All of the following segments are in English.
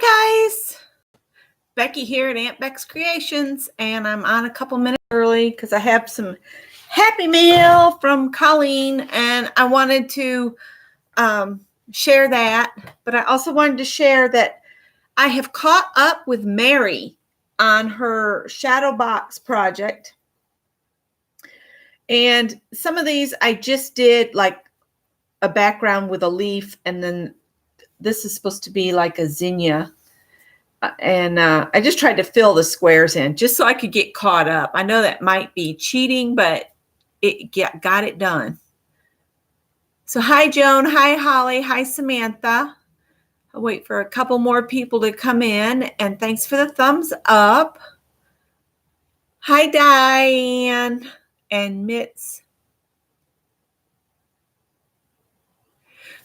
Hi guys, Becky here at Aunt Beck's Creations, and I'm on a couple minutes early because I have some Happy Mail from Colleen, and I wanted to share that, but I also wanted to share that I have caught up with Mary on her shadow box project, and some of these I just did like a background with a leaf, and then this is supposed to be like a zinnia. And I just tried to fill the squares in just so I could get caught up. I know that might be cheating, but it got it done. So hi, Joan. Hi, Holly. Hi, Samantha. I'll wait for a couple more people to come in. And thanks for the thumbs up. Hi, Diane and Mitz.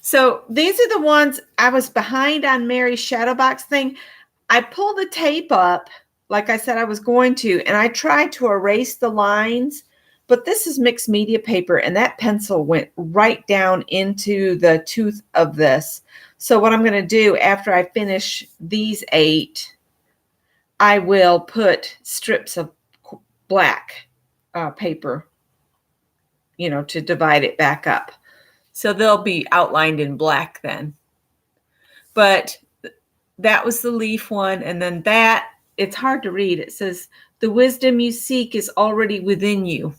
So these are the ones I was behind on Mary's shadow box thing. I pulled the tape up, like I said I was going to, and I tried to erase the lines, but this is mixed media paper, and that pencil went right down into the tooth of this. So what I'm going to do after I finish these 8, I will put strips of black paper, to divide it back up. So they'll be outlined in black then. But that was the leaf one. And then that, it's hard to read. It says, the wisdom you seek is already within you.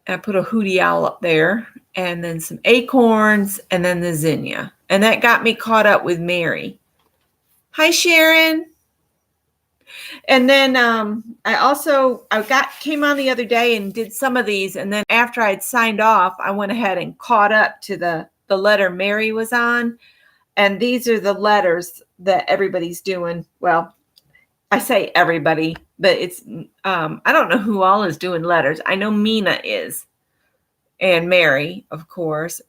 And I put a hootie owl up there, and then some acorns, and then the zinnia. And that got me caught up with Mary. Hi, Sharon. And then I came on the other day and did some of these. And then after I'd signed off, I went ahead and caught up to the letter Mary was on. And these are the letters that everybody's doing. Well, I say everybody, but it's, I don't know who all is doing letters. I know Mina is, and Mary, of course.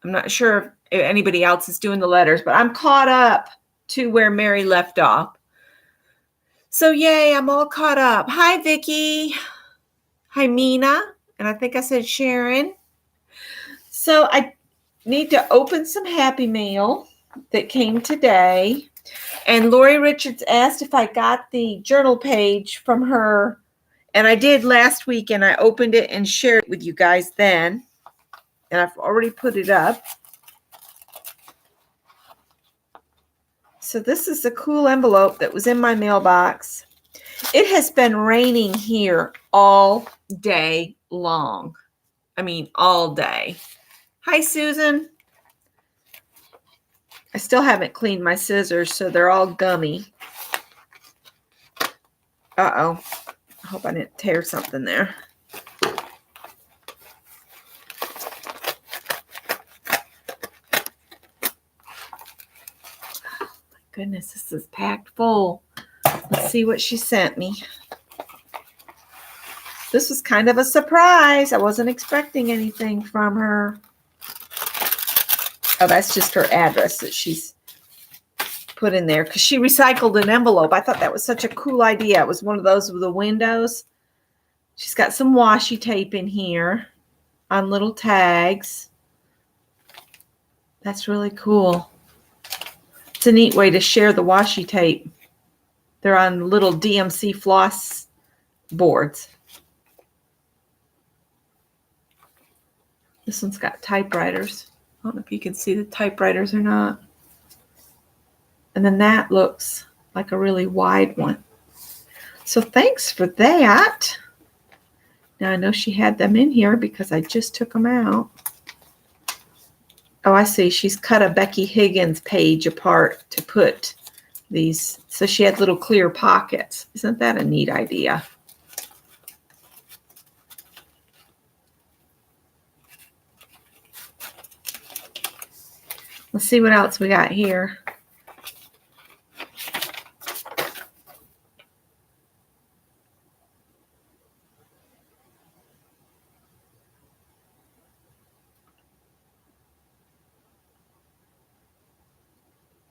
I'm not sure if anybody else is doing the letters, but I'm caught up to where Mary left off. So yay, I'm all caught up. Hi, Vicki. Hi, Mina. And I think I said Sharon. So I need to open some Happy Mail that came today. And Lori Richards asked if I got the journal page from her. And I did last week, and I opened it and shared it with you guys then. And I've already put it up. So this is a cool envelope that was in my mailbox. It has been raining here all day long. I mean, all day. Hi, Susan. I still haven't cleaned my scissors, so they're all gummy. Uh-oh. I hope I didn't tear something there. Oh, my goodness, this is packed full. Let's see what she sent me. This was kind of a surprise. I wasn't expecting anything from her. Oh, that's just her address that she's put in there because she recycled an envelope. I thought that was such a cool idea. It was one of those with the windows. She's got some washi tape in here on little tags. That's really cool. It's a neat way to share the washi tape. They're on little DMC floss boards. This one's got typewriters. I don't know if you can see the typewriters or not. And then that looks like a really wide one. So thanks for that. Now I know she had them in here because I just took them out. Oh, I see. She's cut a Becky Higgins page apart to put these. So she had little clear pockets. Isn't that a neat idea? Let's see what else we got here.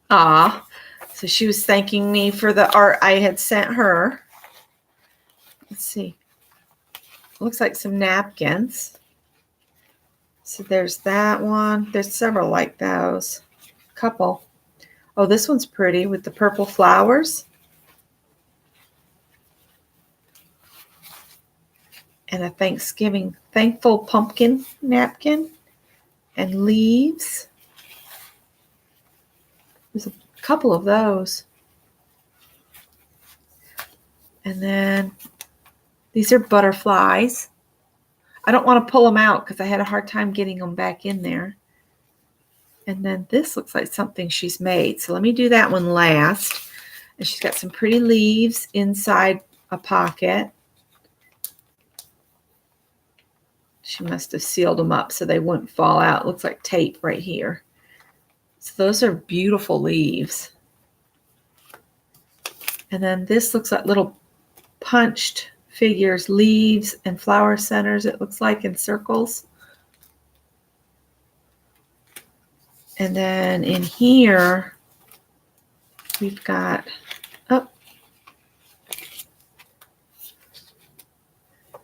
Ah, so she was thanking me for the art I had sent her. Let's see. Looks like some napkins. So there's that one. There's several like those. A couple. Oh, this one's pretty with the purple flowers. And a thankful pumpkin napkin and leaves. There's a couple of those. And then these are butterflies. I don't want to pull them out because I had a hard time getting them back in there. And then this looks like something she's made. So let me do that one last. And she's got some pretty leaves inside a pocket. She must have sealed them up so they wouldn't fall out. It looks like tape right here. So those are beautiful leaves. And then this looks like little punched figures, leaves and flower centers, it looks like, in circles. And then in here, we've got,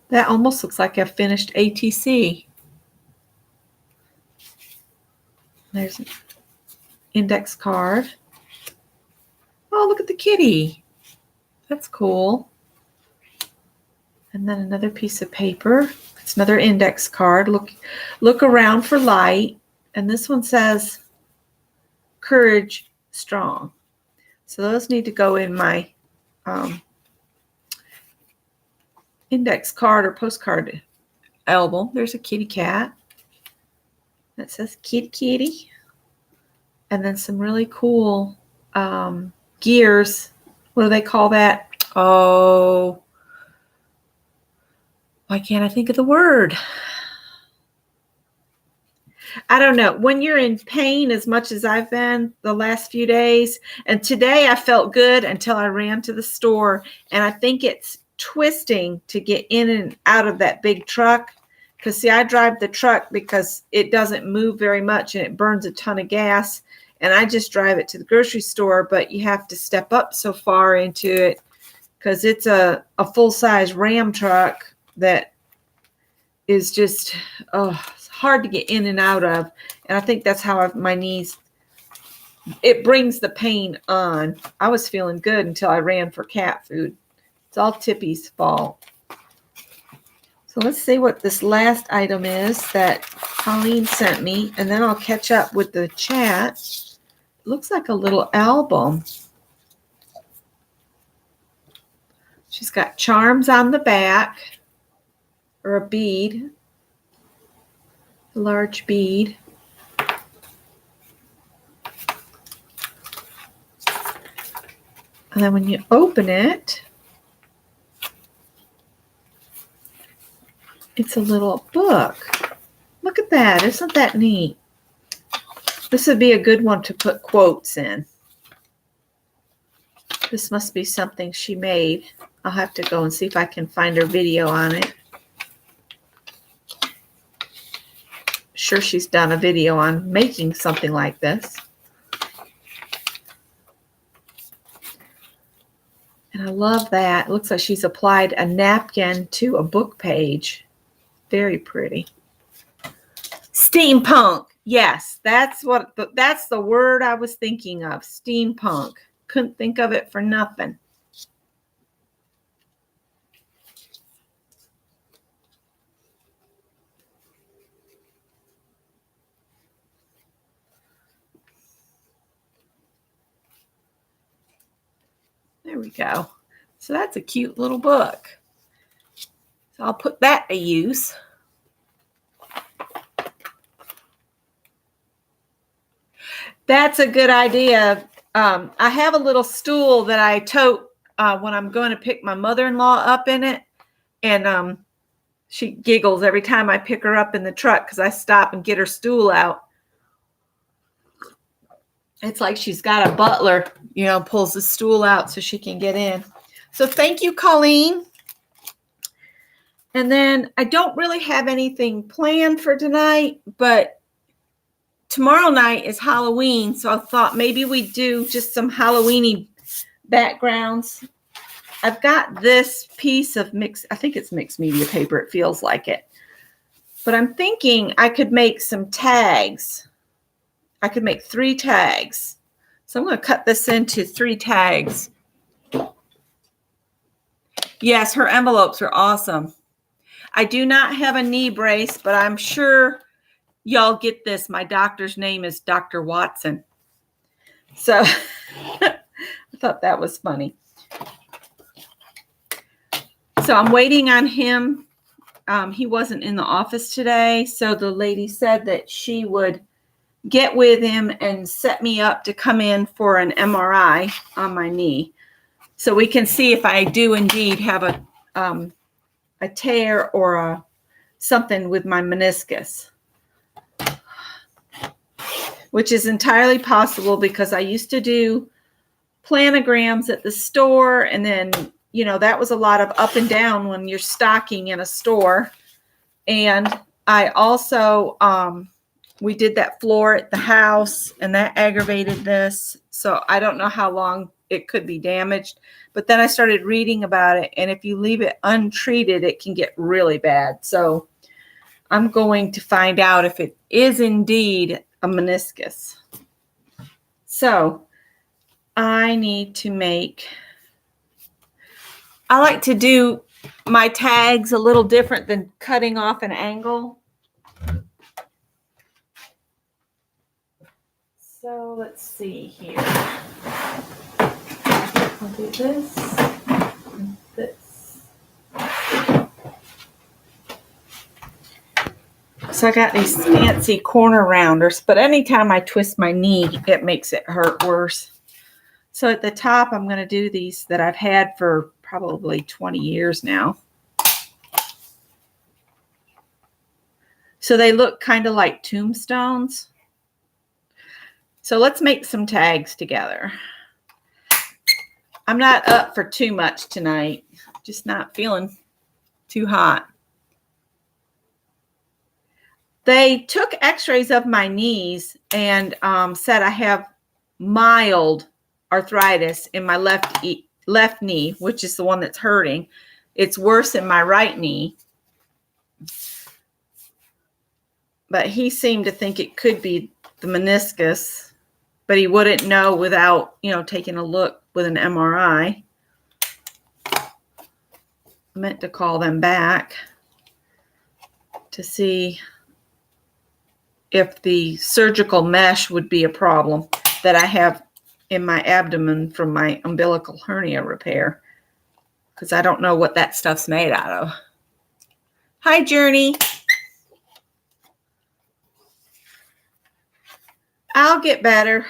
that almost looks like a finished ATC. There's an index card. Oh, look at the kitty. That's cool. And then another piece of paper. It's another index card. Look around for light. And this one says, courage strong. So those need to go in my index card or postcard album. There's a kitty cat that says kitty kitty. And then some really cool gears. What do they call that? Oh, why can't I think of the word? I don't know. When you're in pain as much as I've been the last few days, and today I felt good until I ran to the store, and I think it's twisting to get in and out of that big truck. Because, see, I drive the truck because it doesn't move very much and it burns a ton of gas. And I just drive it to the grocery store, but you have to step up so far into it because it's a full-size Ram truck that is just it's hard to get in and out of. And I think that's how my knees, it brings the pain on. I was feeling good until I ran for cat food. It's all Tippy's fault. So let's see what this last item is that Colleen sent me, and then I'll catch up with the chat. It looks like a little album. She's got charms on the back, or a bead, a large bead. And then when you open it, it's a little book. Look at that. Isn't that neat? This would be a good one to put quotes in. This must be something she made. I'll have to go and see if I can find her video on it. Sure, she's done a video on making something like this. And I love that. It looks like she's applied a napkin to a book page. Very pretty. Steampunk. Yes, that's the word I was thinking of. Steampunk. Couldn't think of it for nothing. There we go. So that's a cute little book. So I'll put that to use. That's a good idea. I have a little stool that I tote when I'm going to pick my mother-in-law up in it. And she giggles every time I pick her up in the truck because I stop and get her stool out. It's like she's got a butler, pulls the stool out so she can get in. So thank you, Colleen. And then I don't really have anything planned for tonight, but tomorrow night is Halloween. So I thought maybe we'd do just some Halloween-y backgrounds. I've got this piece of I think it's mixed media paper. It feels like it. But I'm thinking I could make some tags. I could make 3 tags So I'm going to cut this into 3 tags. Yes, her envelopes are awesome. I do not have a knee brace, but I'm sure y'all get this. My doctor's name is Dr. Watson. So I thought that was funny. So I'm waiting on him. He wasn't in the office today. So the lady said that she would get with him and set me up to come in for an MRI on my knee. So we can see if I do indeed have a tear or something with my meniscus, which is entirely possible because I used to do planograms at the store, and then, that was a lot of up and down when you're stocking in a store. And I also, we did that floor at the house, and that aggravated this. So I don't know how long it could be damaged. But then I started reading about it, and if you leave it untreated, it can get really bad. So I'm going to find out if it is indeed a meniscus. So I like to do my tags a little different than cutting off an angle. So let's see here. I'll do this and this. So I got these fancy corner rounders, but anytime I twist my knee, it makes it hurt worse. So at the top, I'm going to do these that I've had for probably 20 years now. So they look kind of like tombstones. So let's make some tags together. I'm not up for too much tonight. Just not feeling too hot. They took x-rays of my knees and said I have mild arthritis in my left knee, which is the one that's hurting. It's worse in my right knee. But he seemed to think it could be the meniscus, but he wouldn't know without, taking a look with an MRI. I meant to call them back to see if the surgical mesh would be a problem that I have in my abdomen from my umbilical hernia repair, because I don't know what that stuff's made out of. Hi, Journey. I'll get better.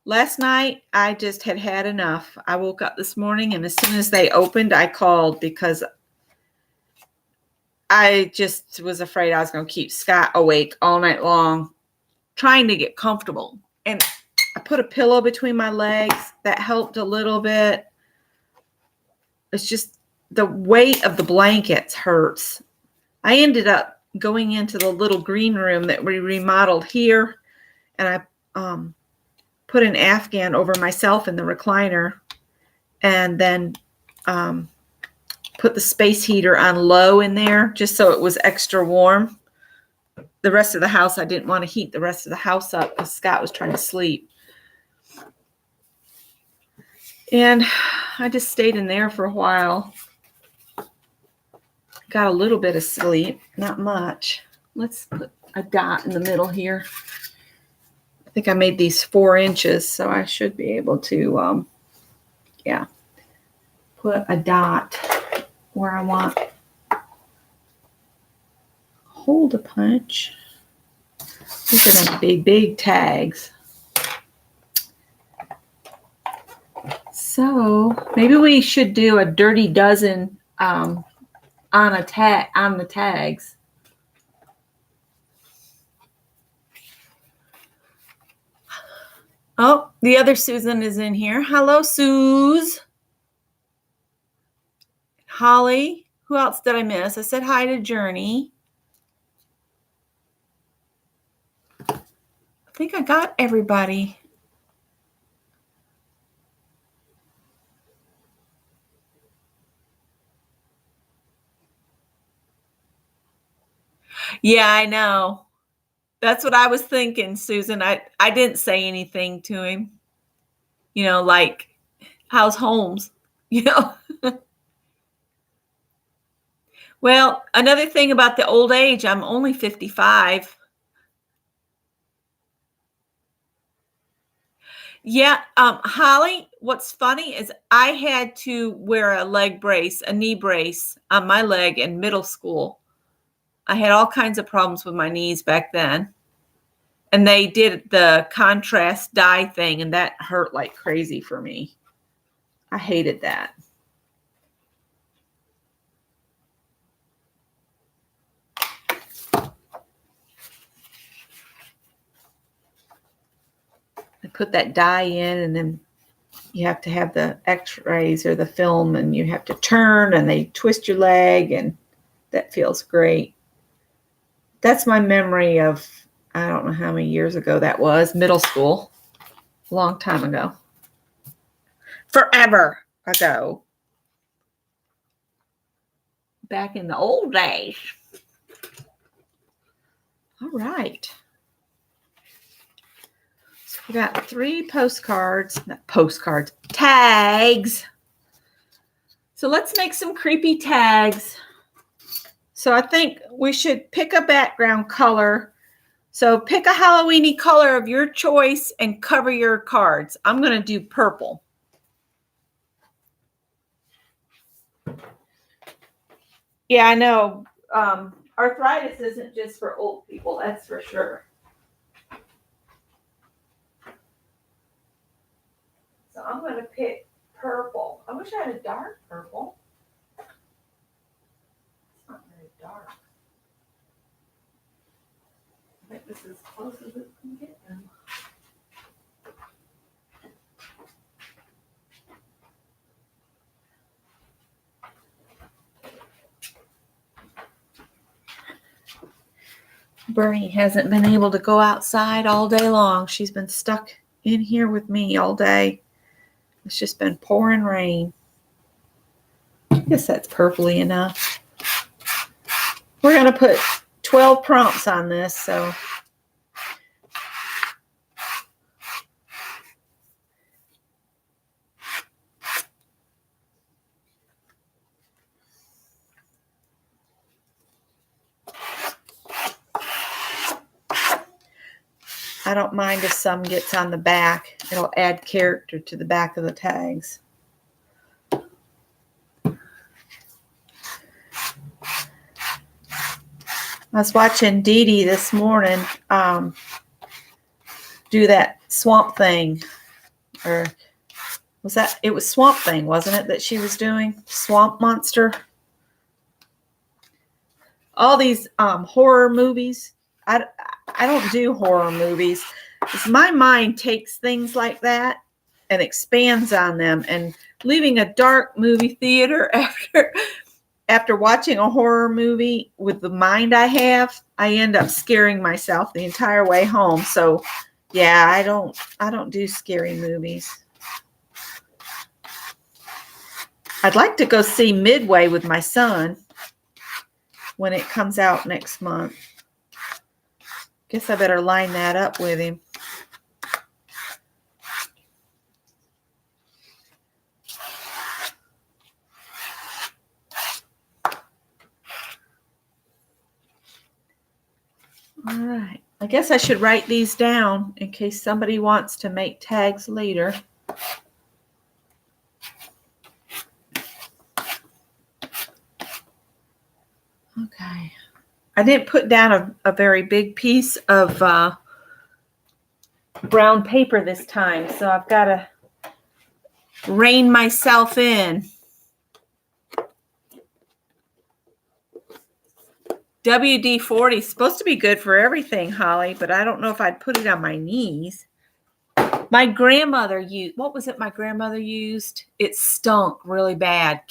Last night, I just had enough. I woke up this morning, and as soon as they opened, I called because I just was afraid I was going to keep Scott awake all night long trying to get comfortable. And I put a pillow between my legs. That helped a little bit. It's just the weight of the blankets hurts. I ended up going into the little green room that we remodeled here, and I put an Afghan over myself in the recliner, and then put the space heater on low in there just so it was extra warm. The rest of the house, I didn't want to heat the rest of the house up because Scott was trying to sleep. And I just stayed in there for a while. Got a little bit of sleep, not much. Let's put a dot in the middle here. I think I made these 4 inches, so I should be able to, put a dot where I want. Hold a punch. These are them big, big tags. So maybe we should do a dirty dozen on the tags. Oh, the other Susan is in here. Hello, Suze. Holly. Who else did I miss? I said hi to Journey. I think I got everybody. Yeah, I know. That's what I was thinking, Susan. I didn't say anything to him. Like, how's Holmes? You know. Well, another thing about the old age, I'm only 55. Yeah, Holly, what's funny is I had to wear a leg brace, a knee brace on my leg in middle school. I had all kinds of problems with my knees back then. And they did the contrast dye thing, and that hurt like crazy for me. I hated that. They put that dye in, and then you have to have the x-rays or the film, and you have to turn, and they twist your leg, and that feels great. That's my memory of, I don't know how many years ago that was, middle school, a long time ago. Forever ago. Back in the old days. All right. So we got 3 postcards, not postcards, tags. So let's make some creepy tags. So I think we should pick a background color. So pick a Halloweeny color of your choice and cover your cards. I'm going to do purple. Yeah, I know. Arthritis isn't just for old people, that's for sure. So I'm going to pick purple. I wish I had a dark purple. It's not very dark. I think this is as close as it can get them. Bernie hasn't been able to go outside all day long. She's been stuck in here with me all day. It's just been pouring rain. I guess that's purpley enough. We're going to put 12 prompts on this, so. I don't mind if some gets on the back. It'll add character to the back of the tags. I was watching Dee Dee this morning do that Swamp Thing. Or was that, it was Swamp Thing, wasn't it, that she was doing? Swamp Monster. All these horror movies. I don't do horror movies. My mind takes things like that and expands on them. And leaving a dark movie theater after watching a horror movie with the mind I have, I end up scaring myself the entire way home. So yeah, I don't do scary movies. I'd like to go see Midway with my son when it comes out next month. Guess I better line that up with him. All right. I guess I should write these down in case somebody wants to make tags later. Okay. I didn't put down a very big piece of brown paper this time, so I've got to rein myself in. WD-40 is supposed to be good for everything, Holly, but I don't know if I'd put it on my knees. My grandmother used, what was it my grandmother used? It stunk really bad.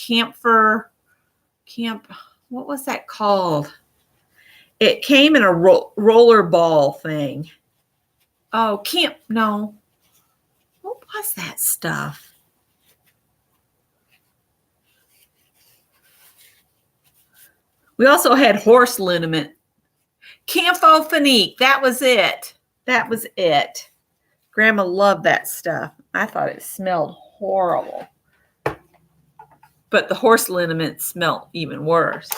What was that called? It came in a roller ball thing. Oh, no. What was that stuff? We also had horse liniment. Campho-Phenique. That was it. That was it. Grandma loved that stuff. I thought it smelled horrible. But the horse liniment smelled even worse.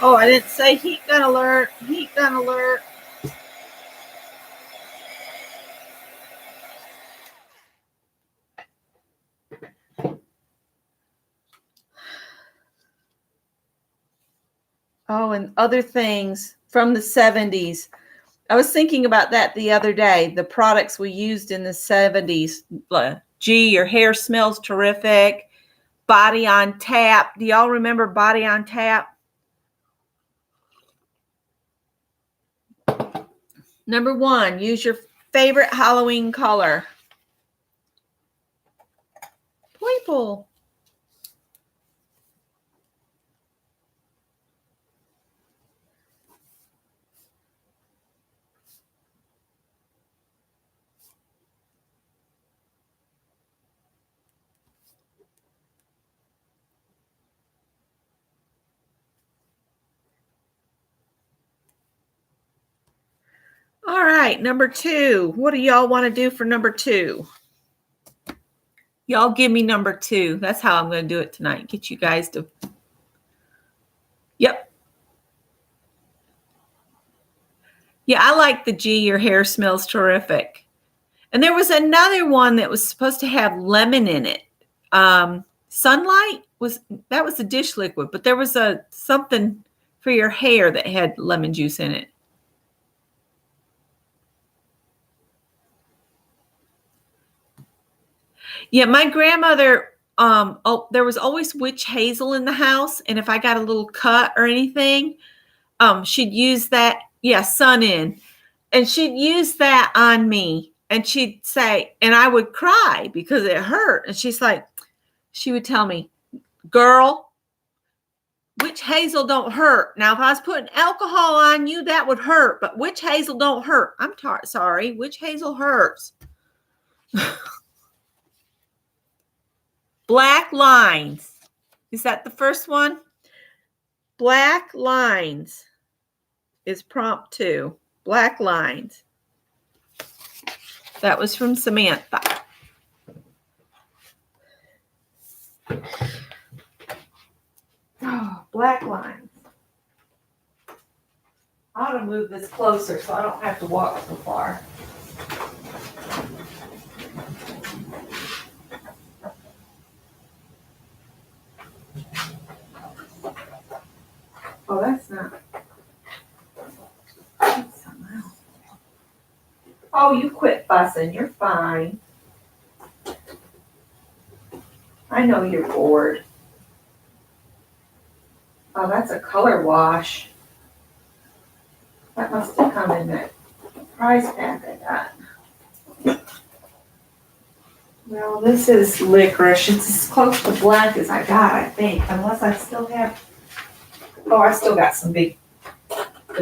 Oh, I didn't say heat gun alert. Heat gun alert. Oh, and other things from the 70s. I was thinking about that the other day. The products we used in the 70s. Gee, your hair smells terrific. Body on Tap. Do y'all remember Body on Tap? Number 1, use your favorite Halloween color. Purple. All right, number 2. What do y'all want to do for number 2? Y'all give me number 2. That's how I'm going to do it tonight. Get you guys to... Yep. Yeah, I like the G, your hair smells terrific. And there was another one that was supposed to have lemon in it. Sunlight was a dish liquid, but there was something for your hair that had lemon juice in it. Yeah, my grandmother, there was always witch hazel in the house, and if I got a little cut or anything, she'd use that, sun in, and she'd use that on me, and she'd say, and I would cry because it hurt, and she would tell me, girl, witch hazel don't hurt. Now, if I was putting alcohol on you, that would hurt, but witch hazel don't hurt. I'm sorry, witch hazel hurts. Black lines. Is that the first one? Black lines is prompt 2. Black lines. That was from Samantha. Oh, black lines. I ought to move this closer so I don't have to walk so far. Oh, that's not. That's something else. Oh, you quit fussing. You're fine. I know you're bored. Oh, that's a color wash. That must have come in that prize pack I got. Well, this is licorice. It's as close to black as I got, I think. Unless I still have... Oh, I still got the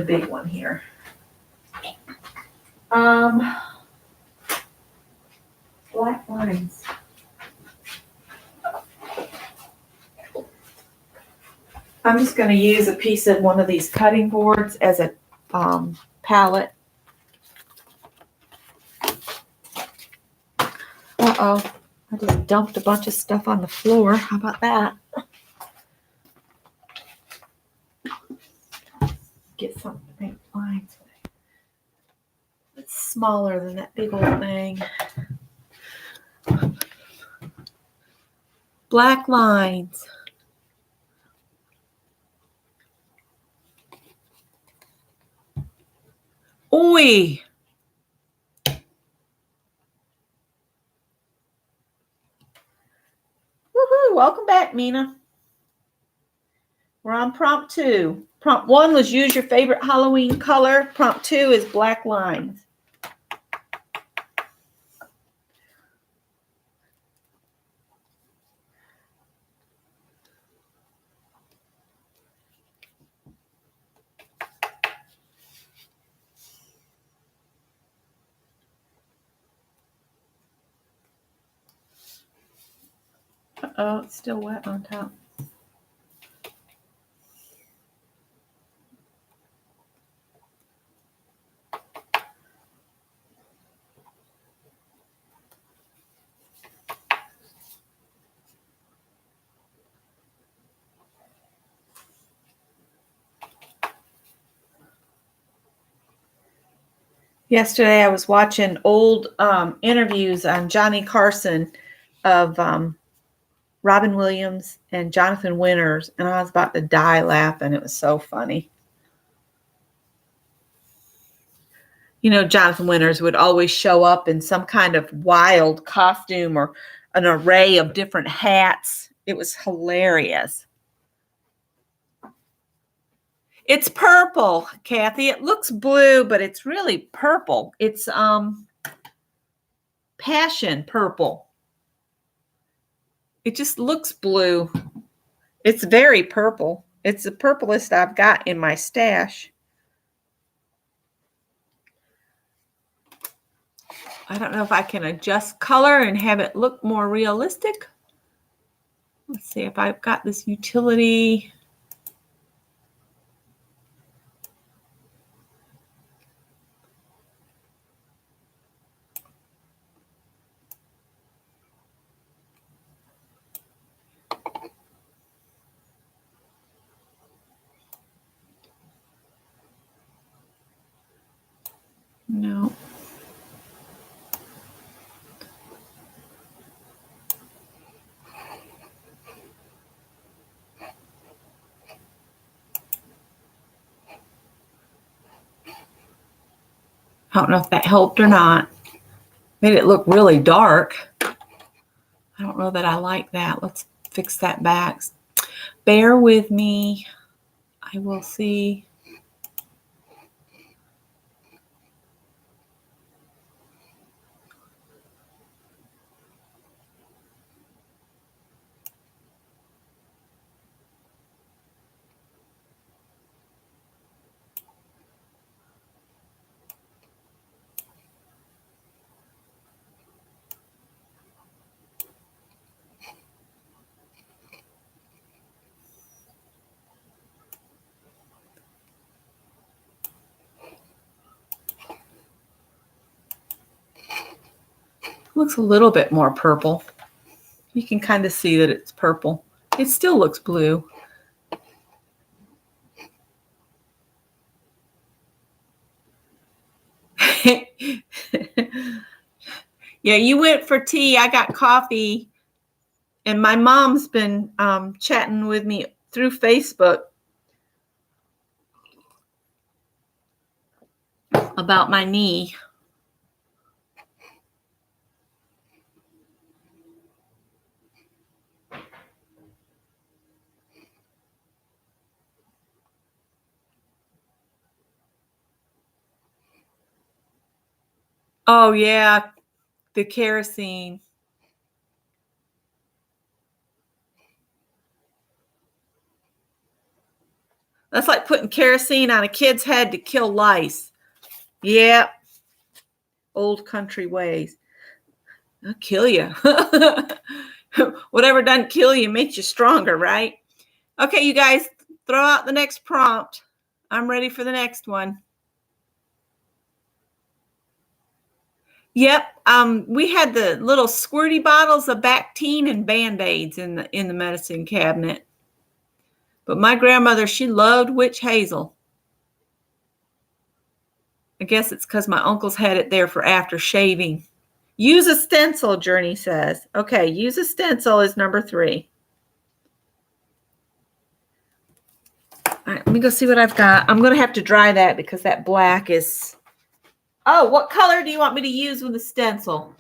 big one here. Black lines. I'm just going to use a piece of one of these cutting boards as a palette. Uh-oh. I just dumped a bunch of stuff on the floor. How about that? Get some big lines. It's smaller than that big old thing. Black lines. Oi. Woohoo. Welcome back, Mina. We're on prompt 2. Prompt 1 was use your favorite Halloween color. Prompt 2 is black lines. Uh-oh, it's still wet on top. Yesterday, I was watching old interviews on Johnny Carson of Robin Williams and Jonathan Winters, and I was about to die laughing. It was so funny. You know, Jonathan Winters would always show up in some kind of wild costume or an array of different hats. It was hilarious. It's purple, Kathy. It looks blue, but it's really purple. It's passion purple. It just looks blue. It's very purple. It's the purplest I've got in my stash. I don't know if I can adjust color and have it look more realistic. Let's see if I've got this utility. No. I don't know if that helped or not. Made it look really dark. I don't know that I like that. Let's fix that back. Bear with me. I will see. Looks a little bit more purple. You can kind of see that it's purple. It still looks blue. Yeah, you went for tea. I got coffee. And my mom's been chatting with me through Facebook about my knee. Oh, yeah, the kerosene. That's like putting kerosene on a kid's head to kill lice. Yep. Old country ways. I'll kill you. Whatever doesn't kill you makes you stronger, right? Okay, you guys, throw out the next prompt. I'm ready for the next one. Yep. We had the little squirty bottles of Bactine and Band-Aids in the medicine cabinet. But my grandmother, she loved witch hazel. I guess it's because my uncles had it there for after shaving. Use a stencil, Journey says. Okay, use a stencil is number 3. All right, let me go see what I've got. I'm going to have to dry that because that black is Oh, what color do you want me to use with the stencil?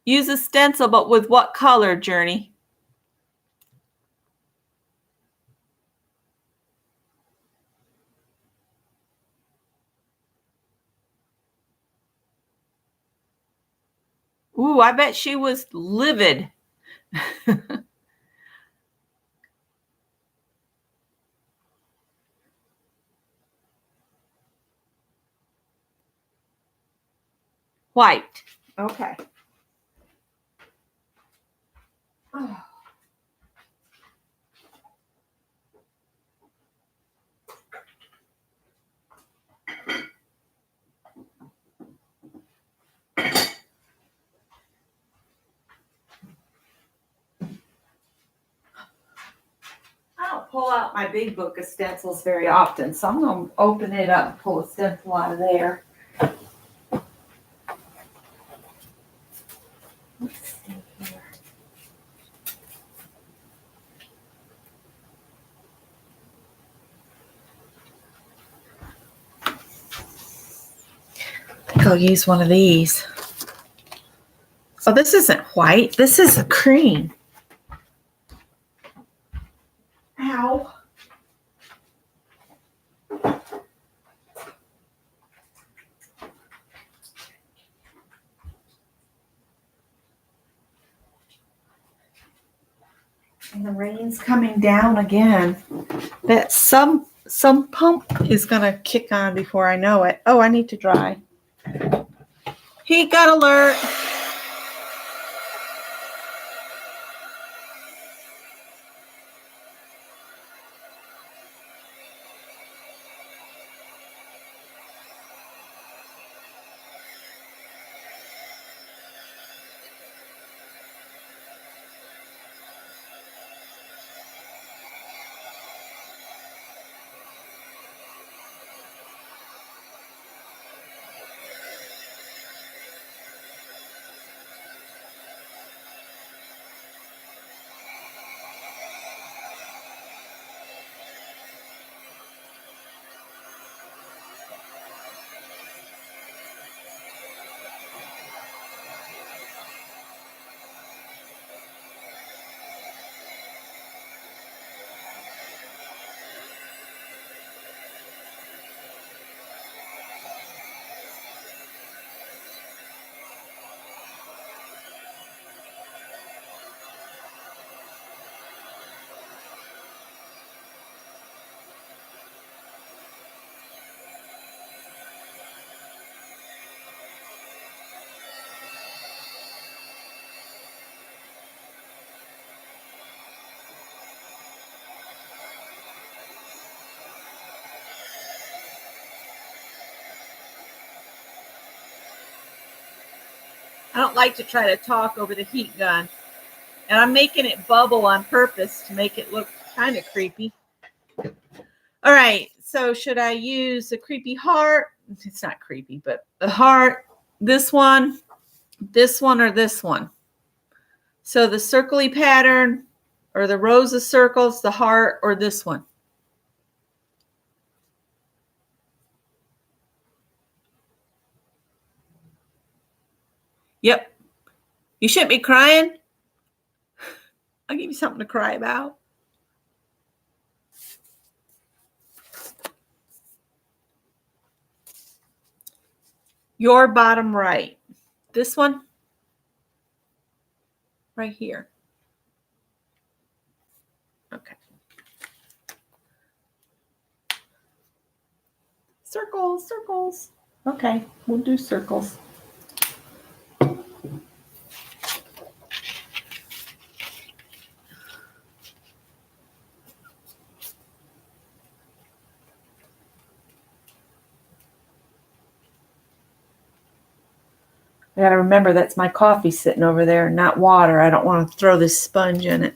Use a stencil, but with what color, Journey? Ooh, I bet she was livid. White. Okay. Oh. I don't pull out my big book of stencils very often, so I'm going to open it up and pull a stencil out of there. Let's see here. I think I'll use one of these. Oh, this isn't white. This is a cream. Ow. And the rain's coming down again. That some pump is gonna kick on before I know it. Oh, I need to dry. Heat got alert. I don't like to try to talk over the heat gun. And I'm making it bubble on purpose to make it look kind of creepy. All right, so should I use a creepy heart? It's not creepy, but the heart, this one, or this one? So the circly pattern or the rows of circles, the heart, or this one? Yep. You shouldn't be crying. I'll give you something to cry about. Your bottom right. This one? Right here. Okay. Circles, circles. Okay, we'll do circles. I got to remember that's my coffee sitting over there, not water. I don't want to throw this sponge in it.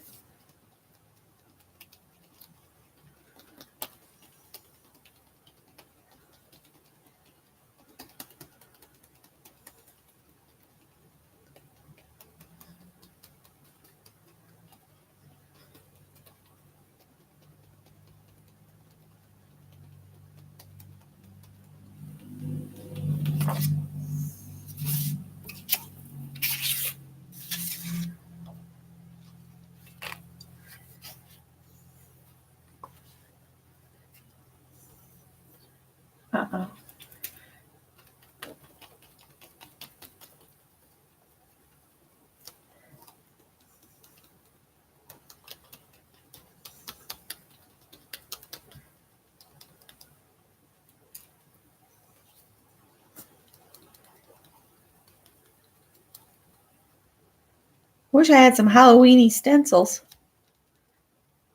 Wish I had some Halloweeny stencils.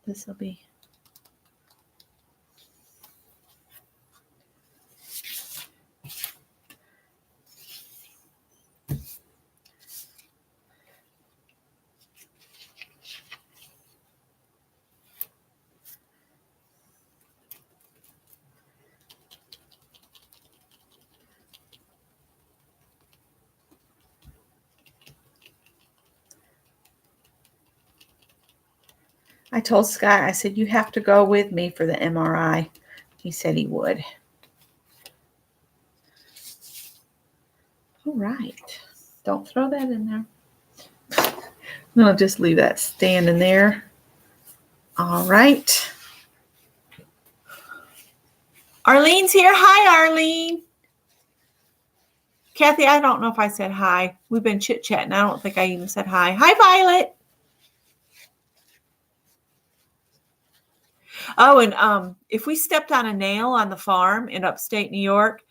This will be. I told Scott, I said, you have to go with me for the MRI. He said he would. All right. Don't throw that in there. I'm going to just leave that standing there. All right. Arlene's here. Hi, Arlene. Kathy, I don't know if I said hi. We've been chit-chatting. I don't think I even said hi. Hi, Violet. Oh, and if we stepped on a nail on the farm in upstate New York,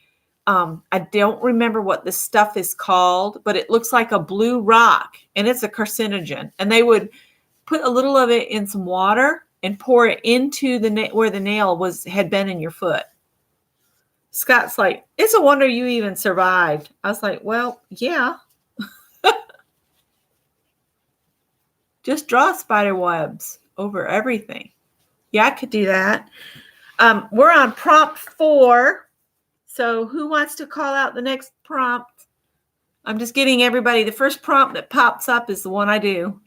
I don't remember what the stuff is called, but it looks like a blue rock, and it's a carcinogen. And they would put a little of it in some water and pour it into the where the nail had been in your foot. Scott's like, it's a wonder you even survived. I was like, well, yeah. Just draw spider webs over everything. Yeah, I could do that. We're on prompt 4. So who wants to call out the next prompt? I'm just getting everybody. The first prompt that pops up is the one I do.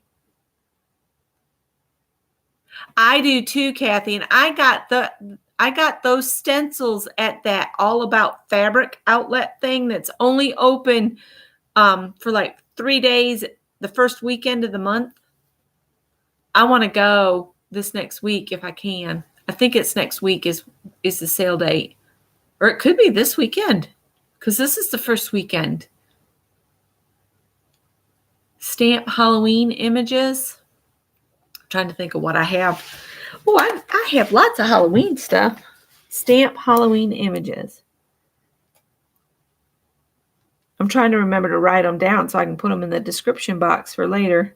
I do too, Kathy. And I got those stencils at that All About Fabric outlet thing that's only open for like 3 days the first weekend of the month. I want to go this next week if I can. I think it's next week is the sale date. Or it could be this weekend because this is the first weekend. Stamp Halloween images. I'm trying to think of what I have. Oh, I have lots of Halloween stuff. Stamp Halloween images. I'm trying to remember to write them down so I can put them in the description box for later.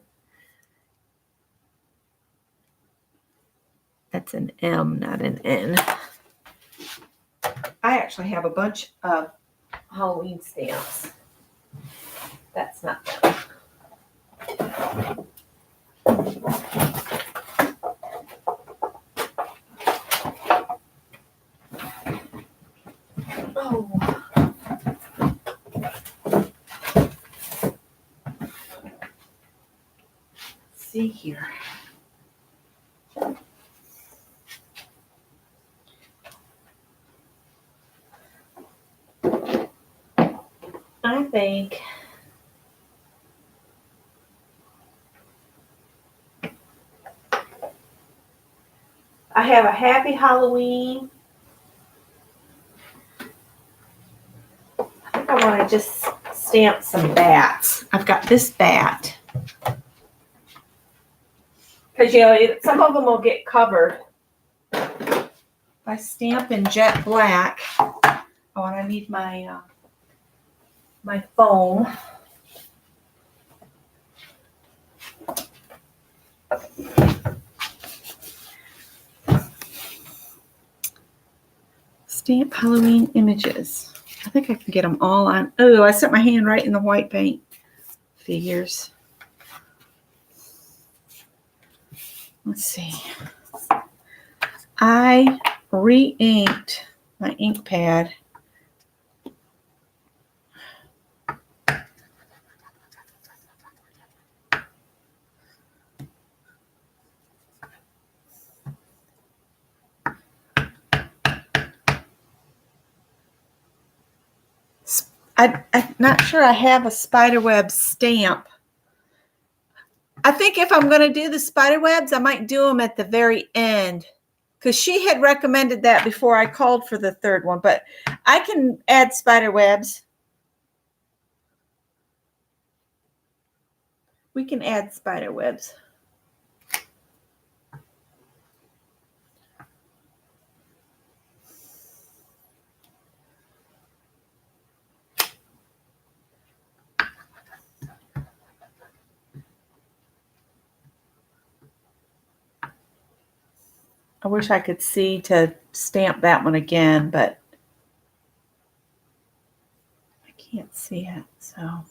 That's an M, not an N. I actually have a bunch of Halloween stamps. That's not them. Oh. Let's see here. I think I have a Happy Halloween. I think I want to just stamp some bats. I've got this bat. Because, some of them will get covered by stamping jet black. Oh, and I need my my foam. Stamp Halloween images. I think I can get them all on. Oh, I set my hand right in the white paint. Figures. Let's see. I re-inked my ink pad. I'm not sure I have a spiderweb stamp. I think if I'm going to do the spiderwebs, I might do them at the very end because she had recommended that before I called for the third one, but I can add spiderwebs. We can add spiderwebs. I wish I could see to stamp that one again, but I can't see it, so.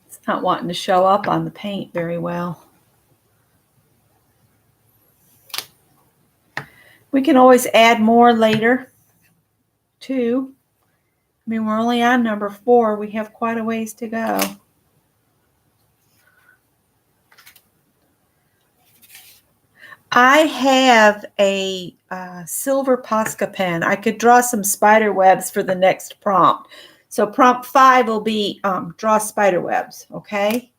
It's not wanting to show up on the paint very well. We can always add more later, too. I mean, we're only on number 4. We have quite a ways to go. I have a silver Posca pen. I could draw some spider webs for the next prompt. So prompt 5 will be draw spider webs, okay?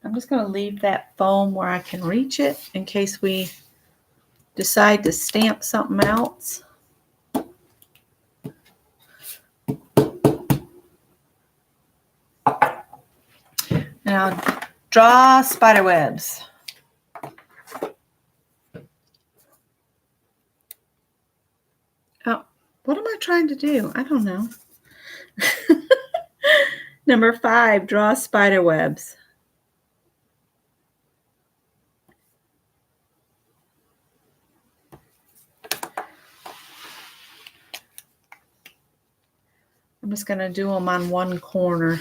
I'm just going to leave that foam where I can reach it in case we decide to stamp something else. Now, draw spider webs. Oh, what am I trying to do? I don't know. Number 5, draw spider webs. I'm just going to do them on one corner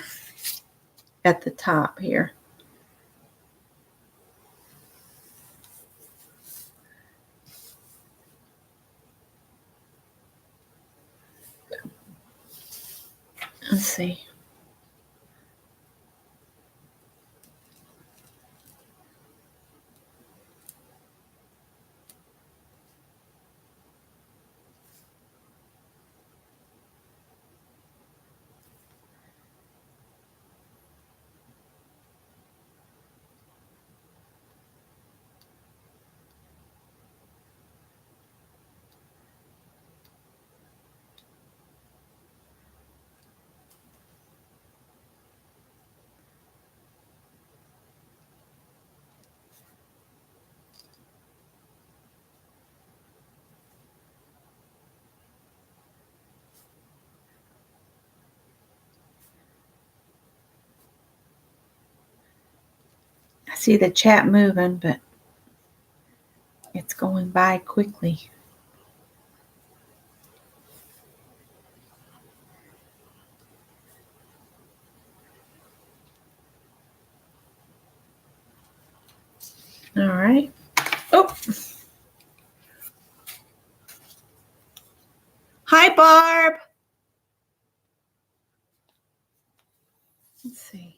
at the top here. Let's see. I see the chat moving, but it's going by quickly. All right. Oh. Hi, Barb. Let's see.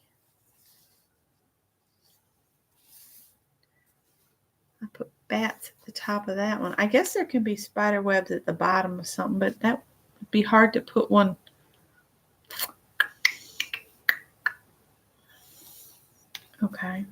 I put bats at the top of that one. I guess there can be spider webs at the bottom of something, but that would be hard to put one. Okay.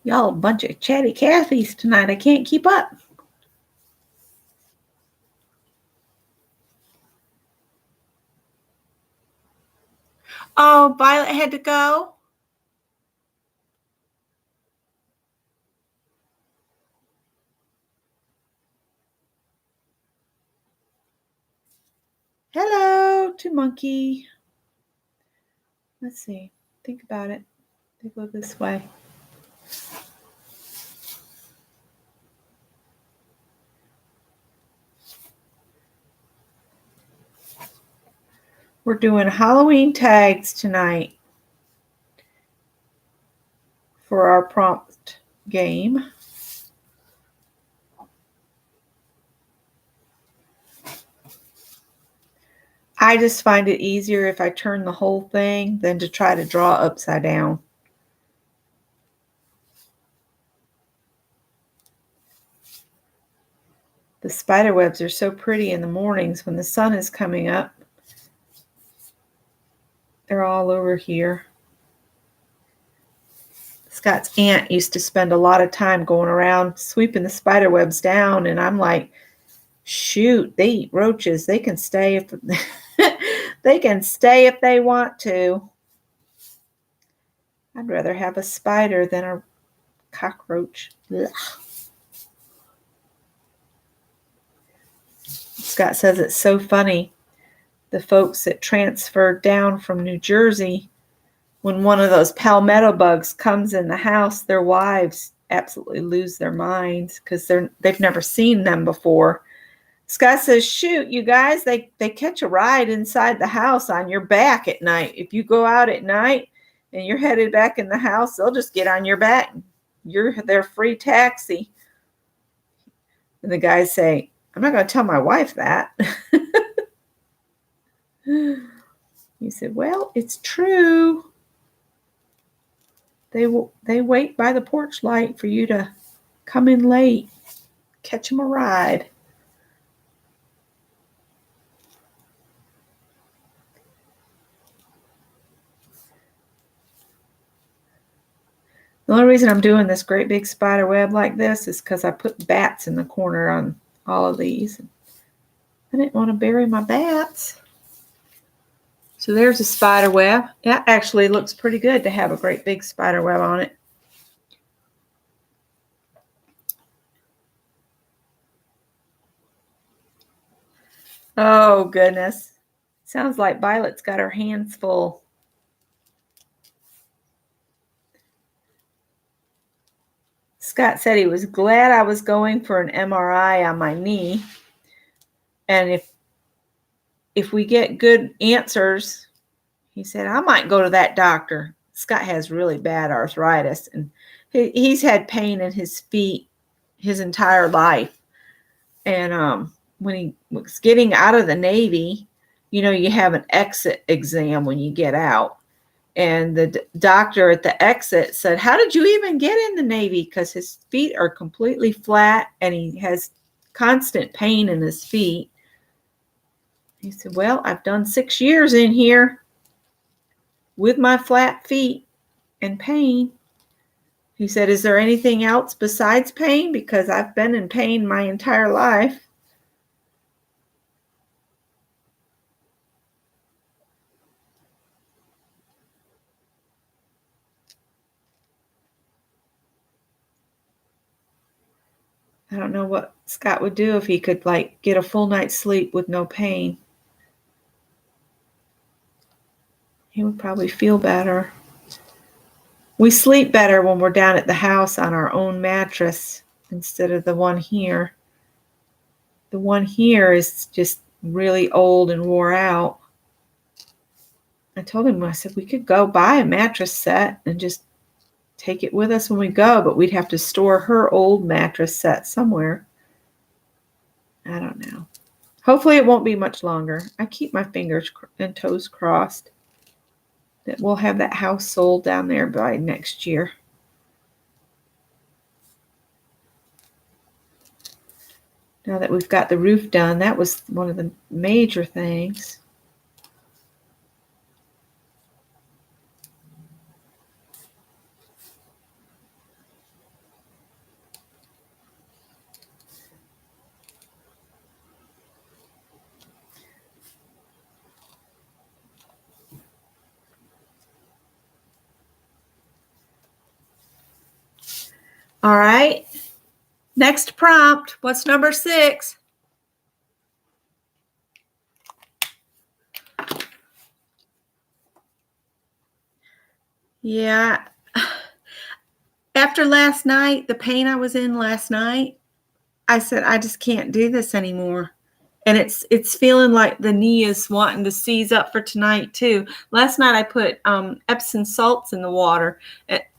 Y'all a bunch of chatty Cathys tonight. I can't keep up. Oh, Violet had to go? Hello to Monkey. Let's see. Think about it. They go this way. We're doing Halloween tags tonight for our prompt game. I just find it easier if I turn the whole thing than to try to draw upside down. The spider webs are so pretty in the mornings when the sun is coming up. They're all over here. Scott's aunt used to spend a lot of time going around sweeping the spider webs down, and I'm like, shoot, they eat roaches. They can stay if they can stay if they want to. I'd rather have a spider than a cockroach. Ugh. Scott says it's so funny. The folks that transferred down from New Jersey, when one of those palmetto bugs comes in the house, their wives absolutely lose their minds because they've never seen them before. Scott says, shoot, you guys, they catch a ride inside the house on your back at night. If you go out at night and you're headed back in the house, they'll just get on your back. You're their free taxi. And the guys say, I'm not going to tell my wife that. He said, well, it's true. They wait by the porch light for you to come in late, catch them a ride. The only reason I'm doing this great big spider web like this is because I put bats in the corner on all of these. I didn't want to bury my bats. So there's a spider web. That actually looks pretty good to have a great big spider web on it. Oh, goodness. Sounds like Violet's got her hands full. Scott said he was glad I was going for an MRI on my knee. And if we get good answers, he said, I might go to that doctor. Scott has really bad arthritis, and he's had pain in his feet his entire life. And when he was getting out of the Navy, you have an exit exam when you get out. And the doctor at the exit said, how did you even get in the Navy? Because his feet are completely flat and he has constant pain in his feet. He said, well, I've done 6 years in here with my flat feet and pain. He said, is there anything else besides pain? Because I've been in pain my entire life. I don't know what Scott would do if he could get a full night's sleep with no pain. He would probably feel better. We sleep better when we're down at the house on our own mattress instead of the one here. The one here is just really old and wore out. I told him, I said, we could go buy a mattress set and just take it with us when we go, but we'd have to store her old mattress set somewhere. I don't know. Hopefully it won't be much longer. I keep my fingers and toes crossed that we'll have that house sold down there by next year. Now that we've got the roof done, that was one of the major things. All right. Next prompt. What's number 6? Yeah. After last night, the pain I was in last night, I said, I just can't do this anymore. And it's feeling like the knee is wanting to seize up for tonight too. Last night I put Epsom salts in the water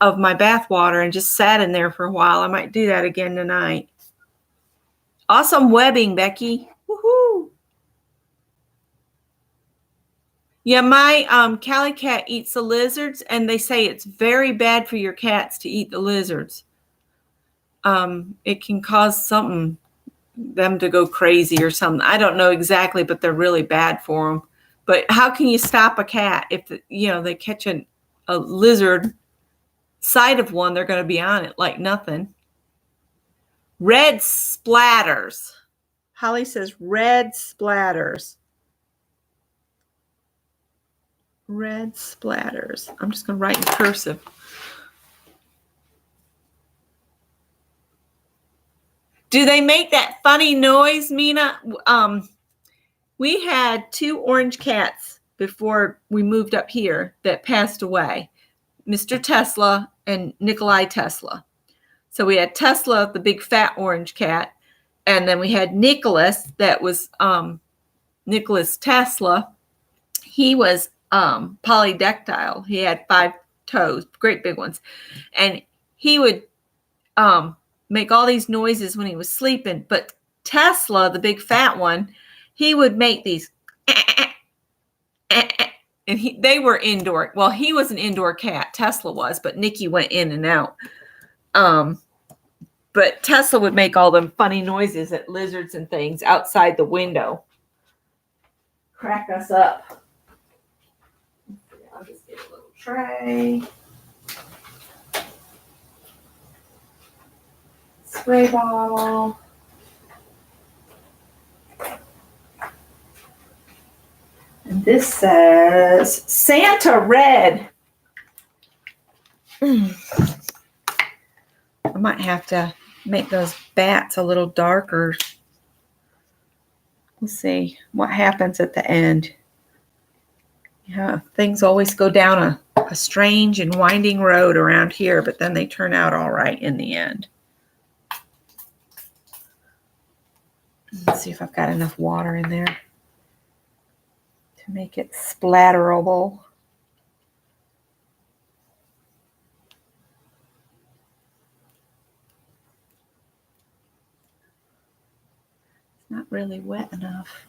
of my bath water and just sat in there for a while. I might do that again tonight. Awesome webbing, Becky. Woohoo! Yeah, my Cali cat eats the lizards, and they say it's very bad for your cats to eat the lizards. It can cause them to go crazy or something. I don't know exactly, but they're really bad for them. But how can you stop a cat if they catch a lizard? Sight of one, they're going to be on it like nothing. Red splatters. Holly says red splatters. Red splatters. I'm just going to write in cursive. Do they make that funny noise, Mina? We had 2 orange cats before we moved up here that passed away. Mr. Tesla and Nikolai Tesla. So we had Tesla, the big fat orange cat, and then we had Nicholas, that was Nicholas Tesla. He was polydactyl. He had 5 toes, great big ones. And he would make all these noises when he was sleeping. But Tesla, the big fat one, he would make these and they were indoor. Well, he was an indoor cat. Tesla was, but Nikki went in and out. But Tesla would make all them funny noises at lizards and things outside the window. Crack us up. I'll just get a little tray. Spray bottle. And this says Santa Red. I might have to make those bats a little darker. We'll see what happens at the end. Yeah, things always go down a strange and winding road around here, but then they turn out all right in the end. Let's see if I've got enough water in there to make it splatterable. It's not really wet enough.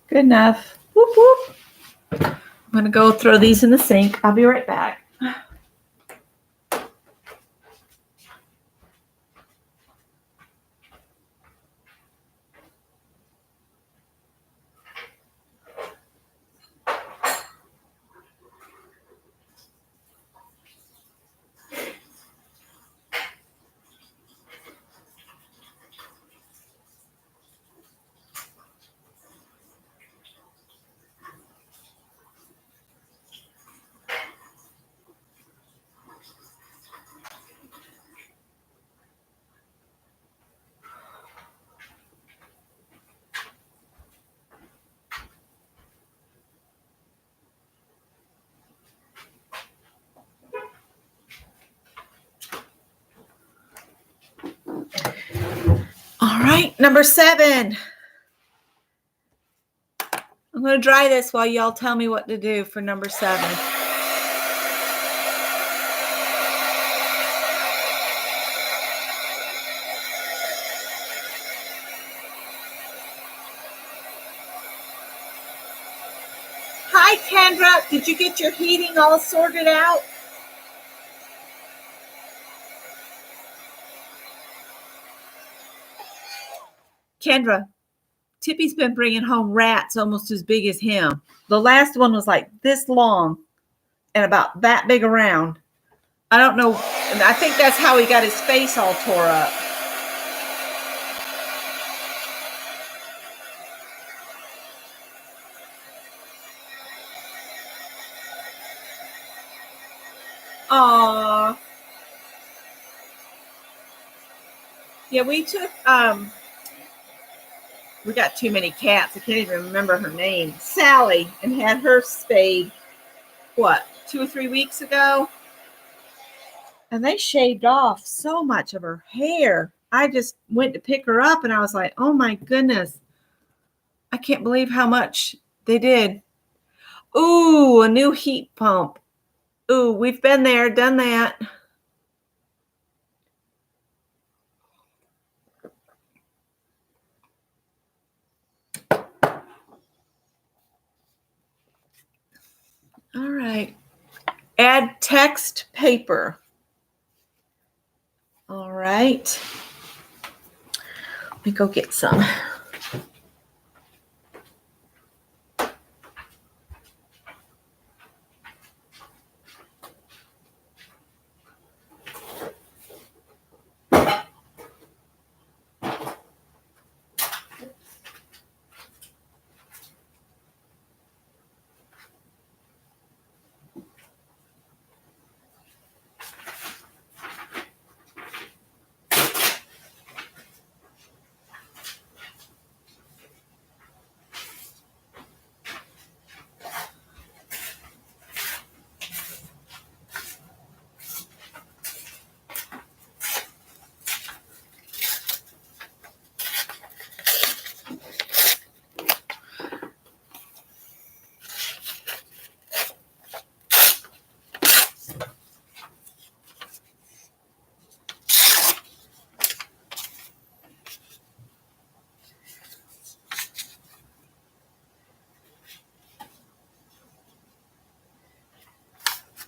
Good enough. Whoop, whoop. I'm going to go throw these in the sink. I'll be right back. All right, number 7. I'm going to dry this while y'all tell me what to do for number 7. Hi, Kendra. Did you get your heating all sorted out? Kendra, Tippy's been bringing home rats almost as big as him. The last one was like this long and about that big around. I don't know. I think that's how he got his face all tore up. Aww. Yeah, we took, we got too many cats. I can't even remember her name. Sally, and had her spayed, what, 2 or 3 weeks ago? And they shaved off so much of her hair. I just went to pick her up and I was like, oh my goodness. I can't believe how much they did. Ooh, a new heat pump. Ooh, we've been there, done that. All right. Add text paper. All right. Let me go get some.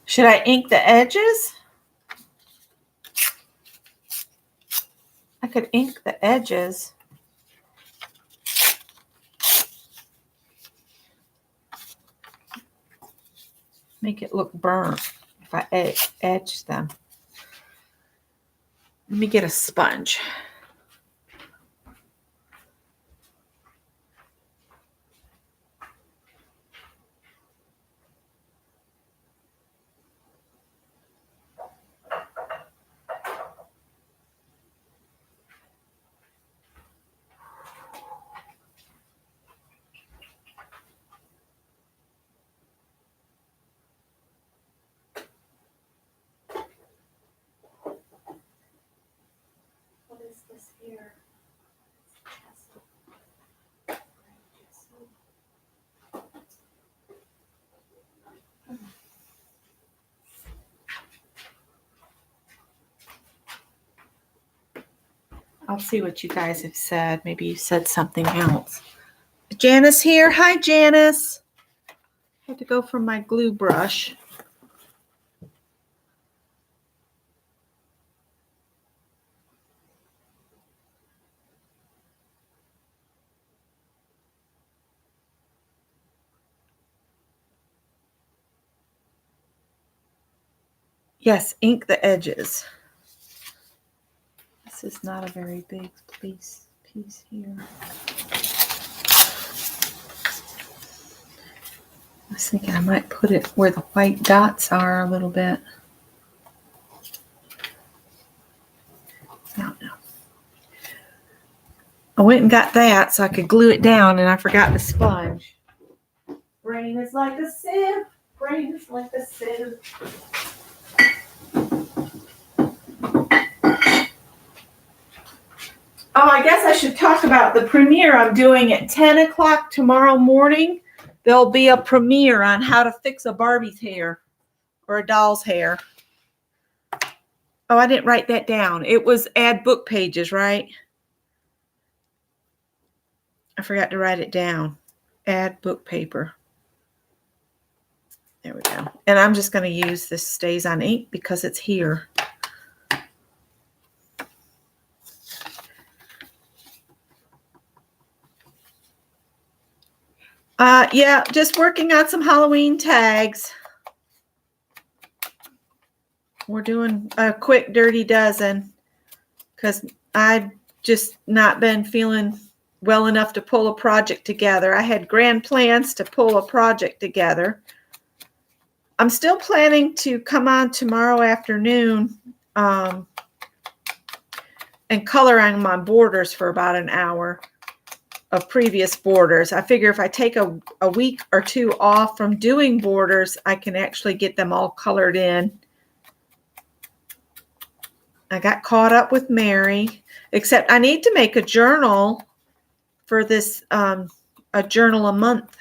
Should I ink the edges? I could ink the edges. Make it look burnt if I edge them. Let me get a sponge. What is this here? I'll see what you guys have said. Maybe you said something else. Janice here. Hi, Janice. I had to go for my glue brush. Yes, ink the edges. This is not a very big piece here. I was thinking I might put it where the white dots are a little bit. I don't know. I went and got that so I could glue it down, and I forgot the sponge. Brain is like a sieve. Brain is like a sieve. Oh, I guess I should talk about the premiere I'm doing at 10 o'clock tomorrow morning. There'll be a premiere on how to fix a Barbie's hair or a doll's hair. Oh, I didn't write that down. It was add book pages, right? I forgot to write it down. Add book paper. There we go. And I'm just going to use this Stays on ink because it's here. Yeah, just working on some Halloween tags. We're doing a quick dirty dozen because I've just not been feeling well enough to pull a project together. I had grand plans to pull a project together. I'm still planning to come on tomorrow afternoon and color on my borders for about an hour of previous borders. I figure if I take a week or two off from doing borders, I can actually get them all colored in. I got caught up with Mary, except I need to make a journal for this, a journal a month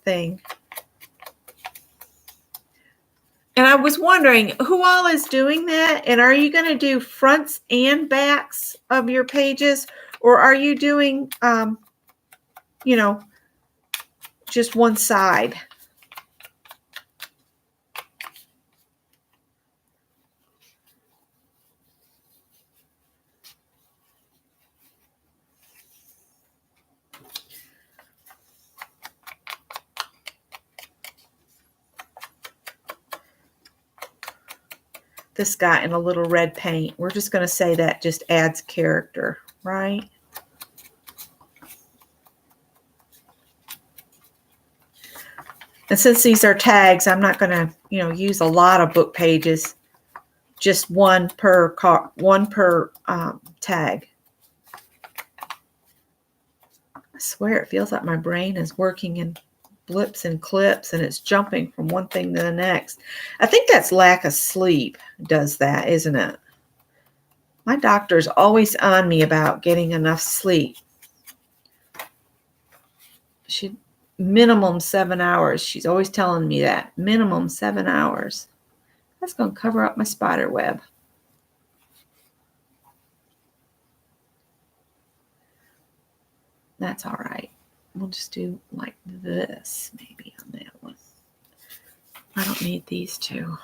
thing. And I was wondering who all is doing that, and are you going to do fronts and backs of your pages, or are you doing, just one side? This guy in a little red paint. We're just going to say that just adds character, right? And since these are tags, I'm not going to, use a lot of book pages. Just one per tag. I swear it feels like my brain is working in blips and clips and it's jumping from one thing to the next. I think that's lack of sleep does that, isn't it? My doctor's always on me about getting enough sleep. Minimum 7 hours. She's always telling me that. Minimum 7 hours. That's going to cover up my spider web. That's all right. We'll just do like this maybe on that one. I don't need these two.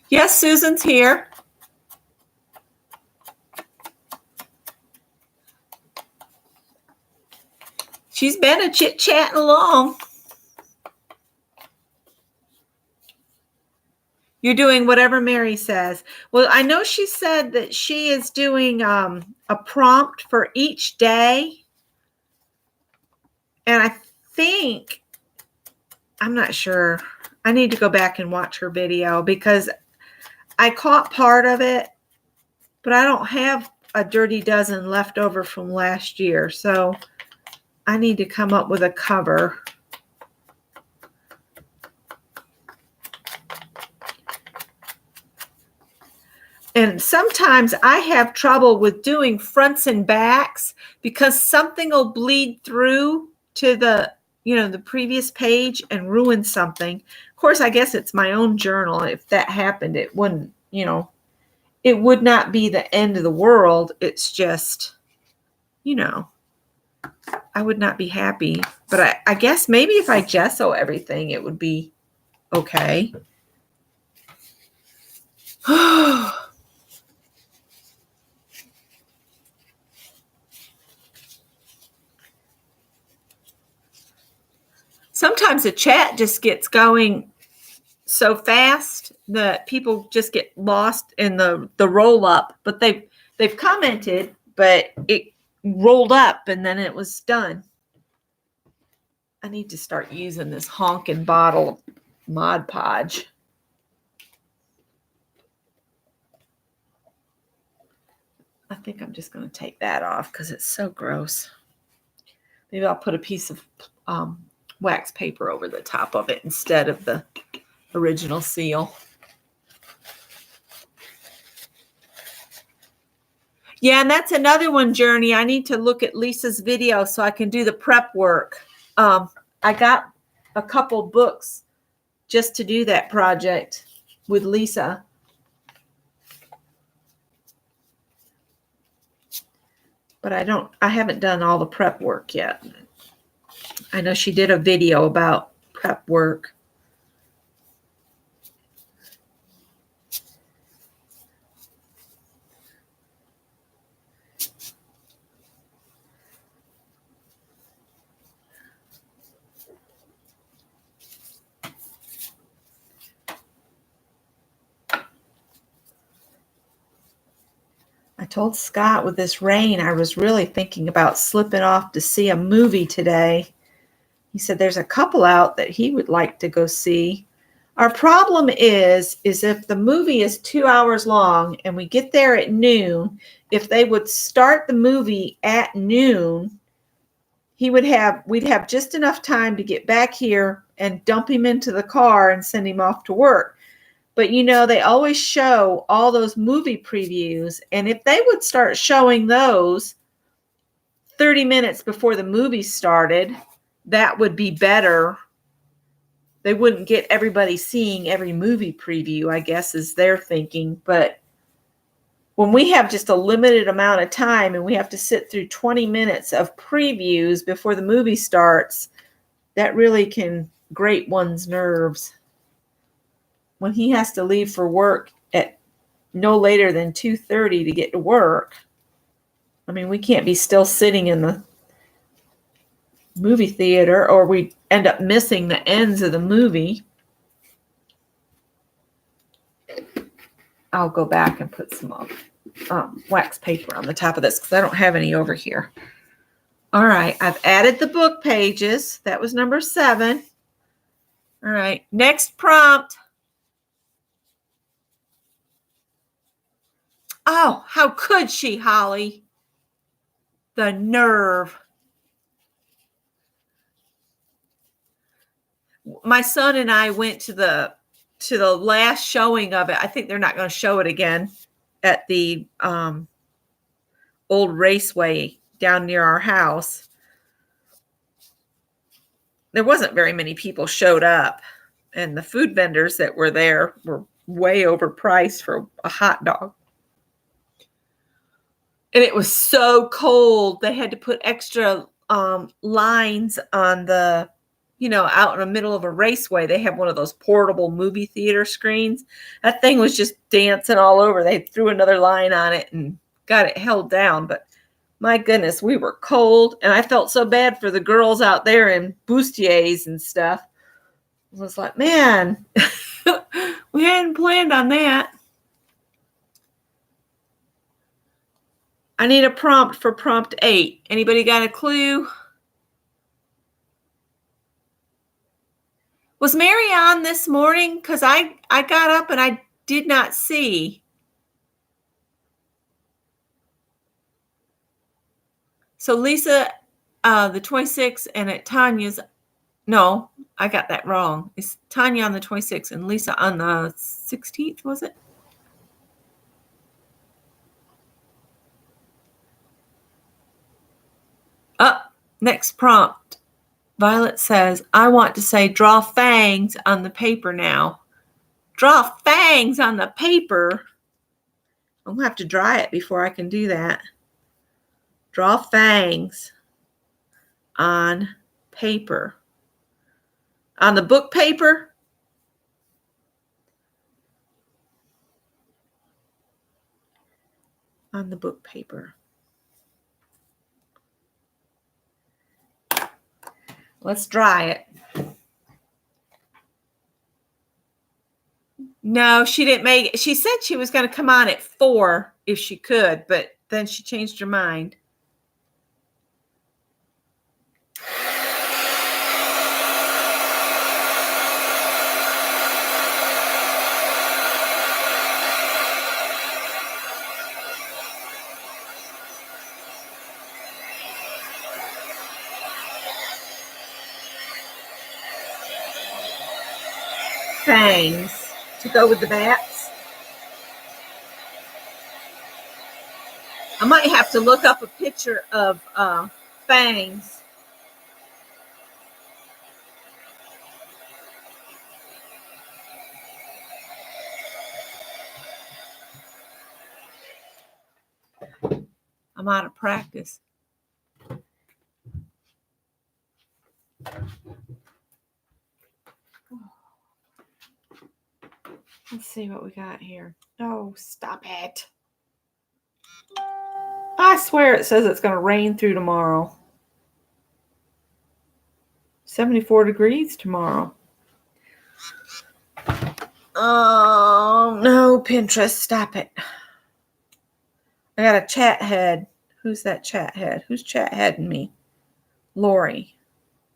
Yes, Susan's here. She's been a chit-chatting along. You're doing whatever Mary says. Well, I know she said that she is doing a prompt for each day. And I think, I'm not sure. I need to go back and watch her video because I caught part of it, but I don't have a dirty dozen left over from last year. So I need to come up with a cover. And sometimes I have trouble with doing fronts and backs because something will bleed through to the, the previous page and ruin something. Of course, I guess it's my own journal. If that happened, it wouldn't, it would not be the end of the world. It's just, I would not be happy. But I guess maybe if I gesso everything, it would be okay. Sometimes the chat just gets going so fast that people just get lost in the roll up, but they've commented, but it rolled up and then it was done. I need to start using this honkin' bottle Mod Podge. I think I'm just going to take that off because it's so gross. Maybe I'll put a piece of wax paper over the top of it instead of the original seal. Yeah, and that's another one, Journey. I need to look at Lisa's video so I can do the prep work. I got a couple books just to do that project with Lisa. But I haven't done all the prep work yet. I know she did a video about prep work. told Scott with this rain, I was really thinking about slipping off to see a movie today. He said there's a couple out that he would like to go see. Our problem is if the movie is 2 hours long and we get there at noon, if they would start the movie at noon, we'd have just enough time to get back here and dump him into the car and send him off to work. But they always show all those movie previews, and if they would start showing those 30 minutes before the movie started, that would be better. They wouldn't get everybody seeing every movie preview, I guess, is their thinking. But when we have just a limited amount of time and we have to sit through 20 minutes of previews before the movie starts, that really can grate one's nerves. When he has to leave for work at no later than 2:30 to get to work, I mean, we can't be still sitting in the movie theater, or we end up missing the ends of the movie. I'll go back and put some wax paper on the top of this because I don't have any over here. All right, I've added the book pages. That was number 7. All right, next prompt. Oh, how could she, Holly? The nerve. My son and I went to the last showing of it. I think they're not going to show it again at the old raceway down near our house. There wasn't very many people showed up, and the food vendors that were there were way overpriced for a hot dog. And it was so cold, they had to put extra lines on the, out in the middle of a raceway. They have one of those portable movie theater screens. That thing was just dancing all over. They threw another line on it and got it held down. But my goodness, we were cold. And I felt so bad for the girls out there in bustiers and stuff. I was like, man, we hadn't planned on that. I need a prompt for prompt 8. Anybody got a clue? Was Mary on this morning? Because I got up and I did not see. So Lisa, the 26th, and at Tanya's, no, I got that wrong. It's Tanya on the 26th and Lisa on the 16th, was it? Next prompt. Violet says, I want to say draw fangs on the paper now. Draw fangs on the paper? I'm going to have to dry it before I can do that. Draw fangs on paper. On the book paper? On the book paper. Let's dry it. No, she didn't make it. She said she was going to come on at 4 if she could, but then she changed her mind. Fangs to go with the bats. I might have to look up a picture of fangs. I'm out of practice. Let's see what we got here. Oh, stop it. I swear it says it's going to rain through tomorrow. 74 degrees tomorrow. Oh, no, Pinterest, stop it. I got a chat head. Who's that chat head? Who's chat heading me? Lori.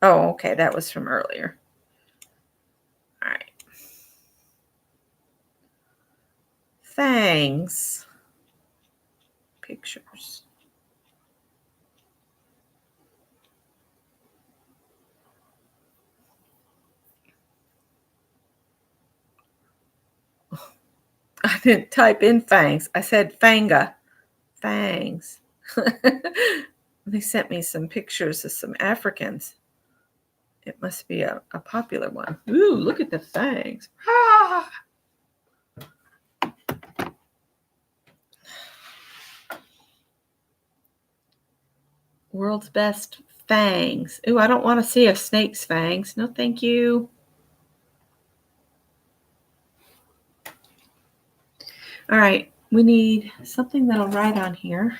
Oh, okay. That was from earlier. All right. Fangs. Pictures. I didn't type in fangs. I said fanga. Fangs. They sent me some pictures of some Africans. It must be a popular one. Ooh, look at the fangs. Ah! World's best fangs. Ooh, I don't want to see a snake's fangs. No, thank you. All right, we need something that'll write on here.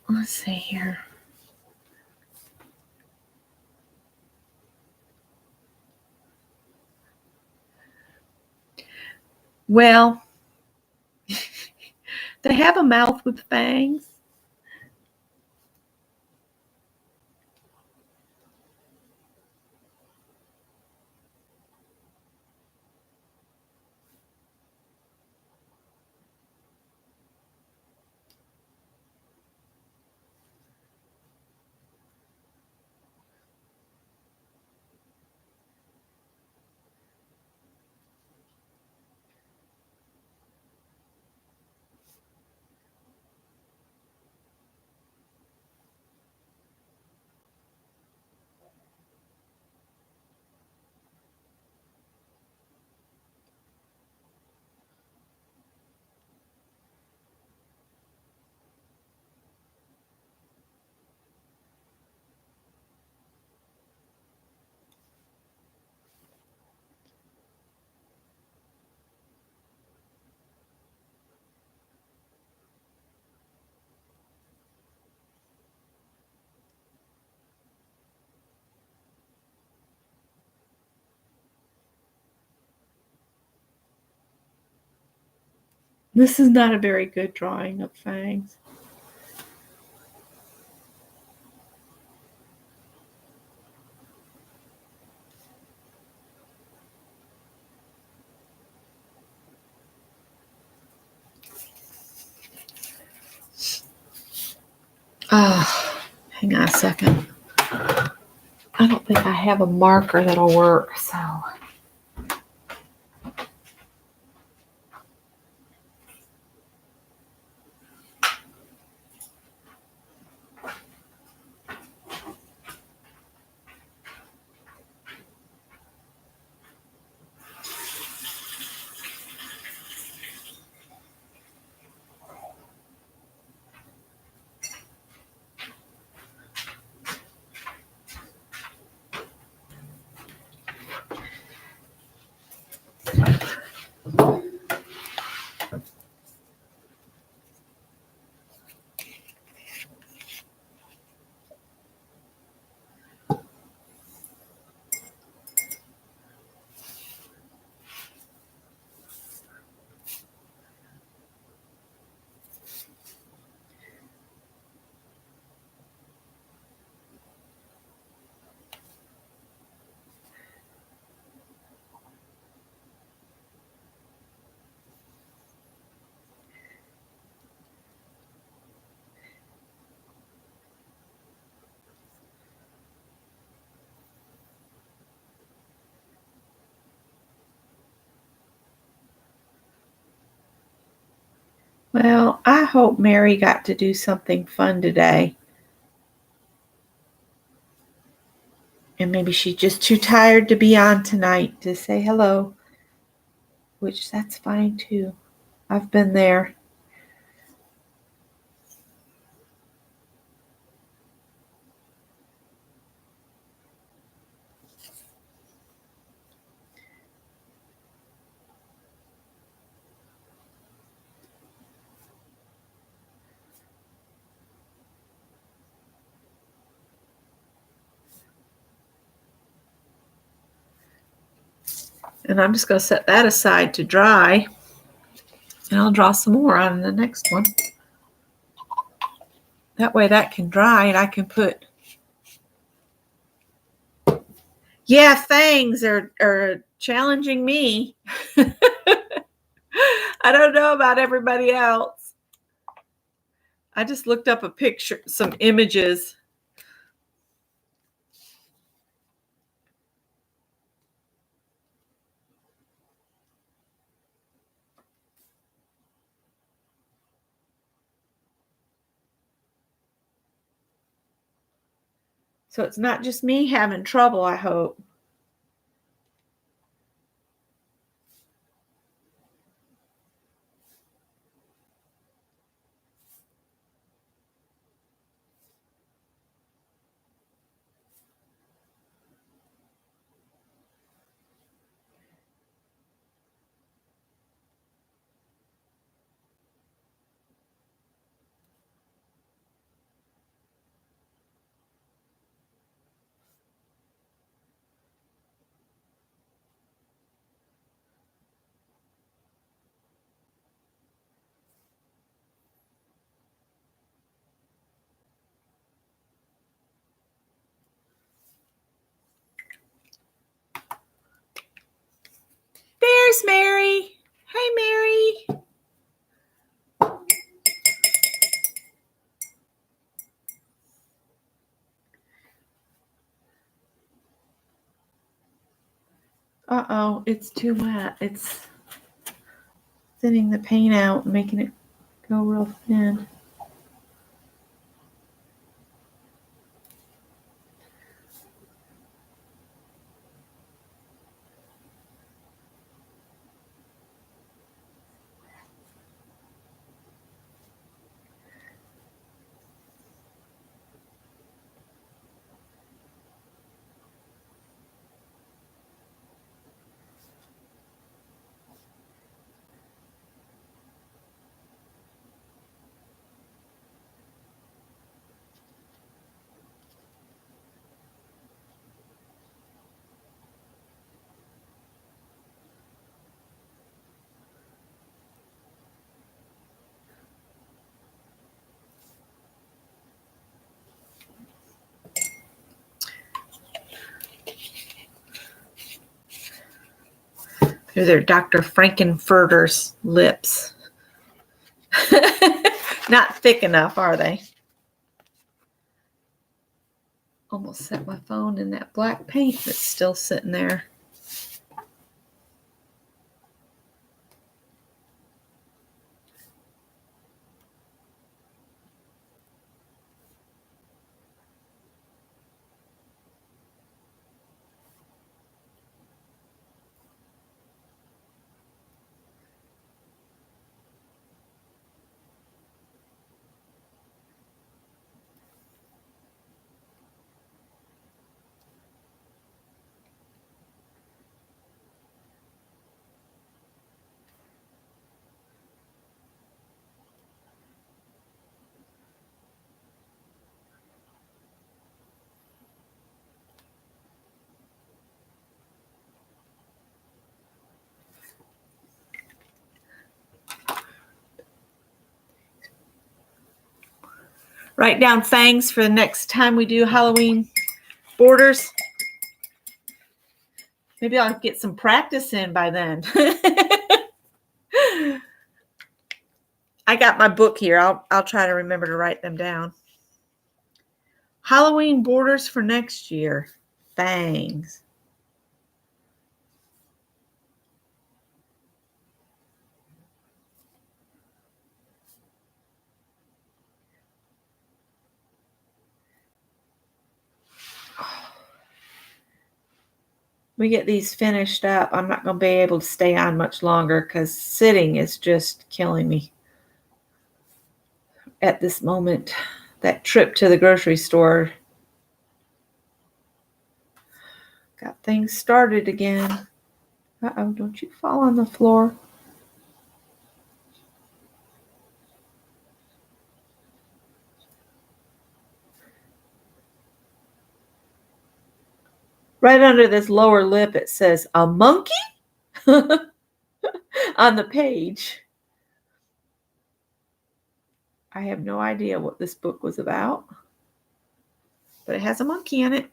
Let's see here. Well, they have a mouth with fangs. This is not a very good drawing of fangs. Oh, hang on a second. I don't think I have a marker that'll work, so. Well, I hope Mary got to do something fun today. And maybe she's just too tired to be on tonight to say hello, which that's fine too. I've been there. And I'm just going to set that aside to dry. And I'll draw some more on the next one. That way that can dry and I can put... Yeah, fangs are challenging me. I don't know about everybody else. I just looked up a picture, some images. So it's not just me having trouble, I hope. There's Mary. Hey, Mary. Uh-oh, it's too wet. It's thinning the paint out and making it go real thin. They're Dr. Frankenfurter's lips. Not thick enough, are they? Almost set my phone in that black paint that's still sitting there. Write down fangs for the next time we do Halloween borders. Maybe I'll get some practice in by then. I got my book here. I'll try to remember to write them down. Halloween borders for next year. Fangs. We get these finished up. I'm not going to be able to stay on much longer because sitting is just killing me at this moment. That trip to the grocery store got things started again. Uh-oh, don't you fall on the floor. Right under this lower lip, it says, a monkey? on the page. I have no idea what this book was about, but it has a monkey in it.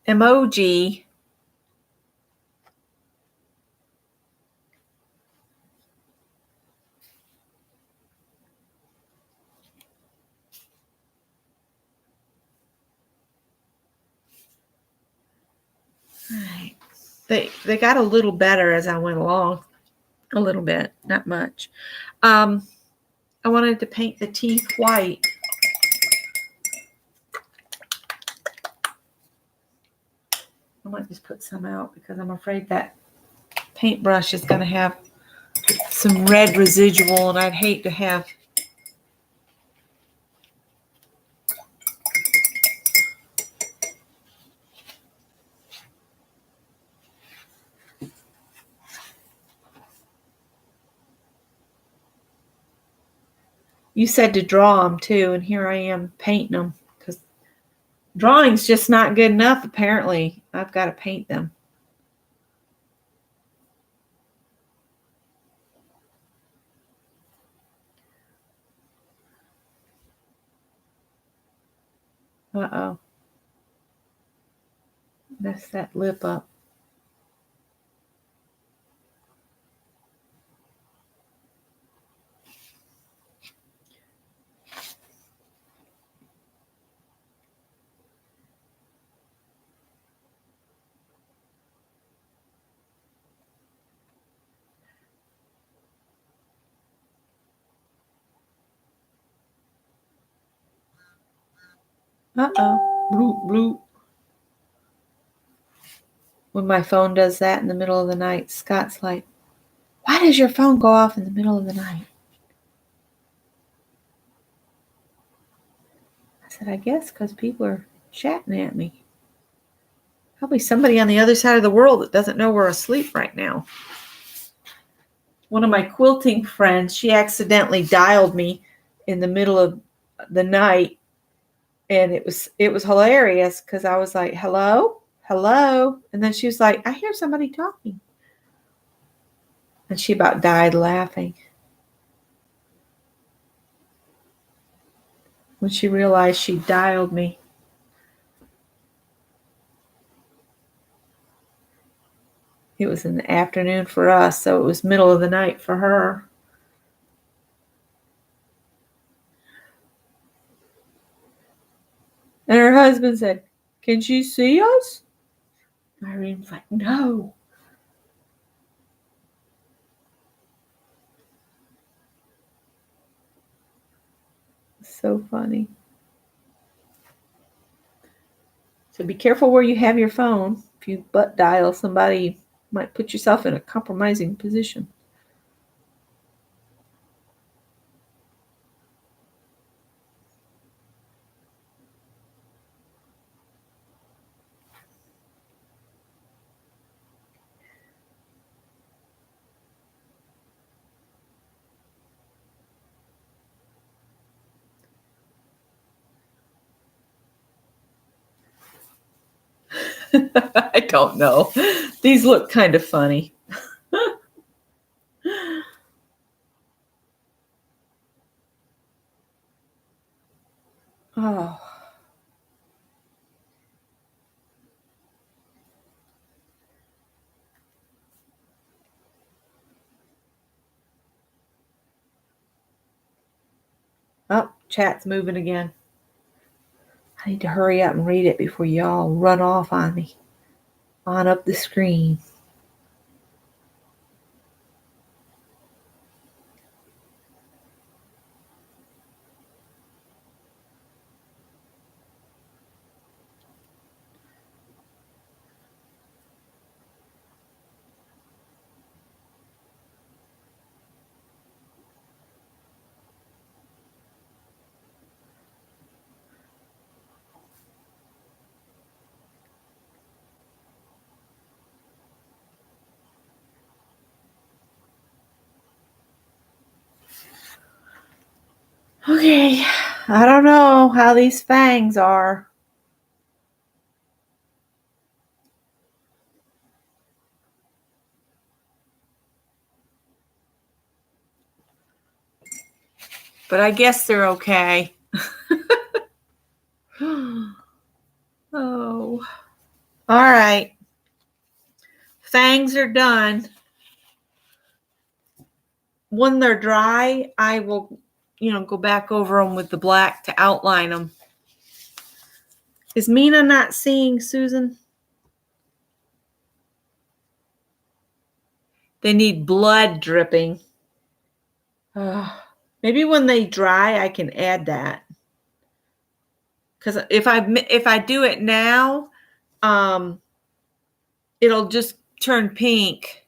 Emoji. Right. They got a little better as I went along. A little bit, not much. I wanted to paint the teeth white. I might just put some out because I'm afraid that paintbrush is going to have some red residual, and I'd hate to have. You said to draw them too, and here I am painting them because drawing's just not good enough. Apparently, I've got to paint them. Uh-oh. Mess that lip up. Uh-oh. Bloop, bloop. When my phone does that in the middle of the night, Scott's like, why does your phone go off in the middle of the night? I said, I guess because people are chatting at me. Probably somebody on the other side of the world that doesn't know we're asleep right now. One of my quilting friends, she accidentally dialed me in the middle of the night, and it was hilarious because I was like, hello, and then she was like, I hear somebody talking, and she about died laughing when she realized she dialed me. It was in the afternoon for us, so it was middle of the night for her. And her husband said, can she see us? Irene's like, no. So funny. So be careful where you have your phone. If you butt dial somebody, you might put yourself in a compromising position. I don't know. These look kind of funny. Oh. Oh, chat's moving again. I need to hurry up and read it before y'all run off on me. On up the screen. Okay. I don't know how these fangs are. But I guess they're okay. Oh. All right. Fangs are done. When they're dry, I will, go back over them with the black to outline them. Is Mina not seeing, Susan? They need blood dripping. Maybe when they dry, I can add that. Because if I do it now, it'll just turn pink.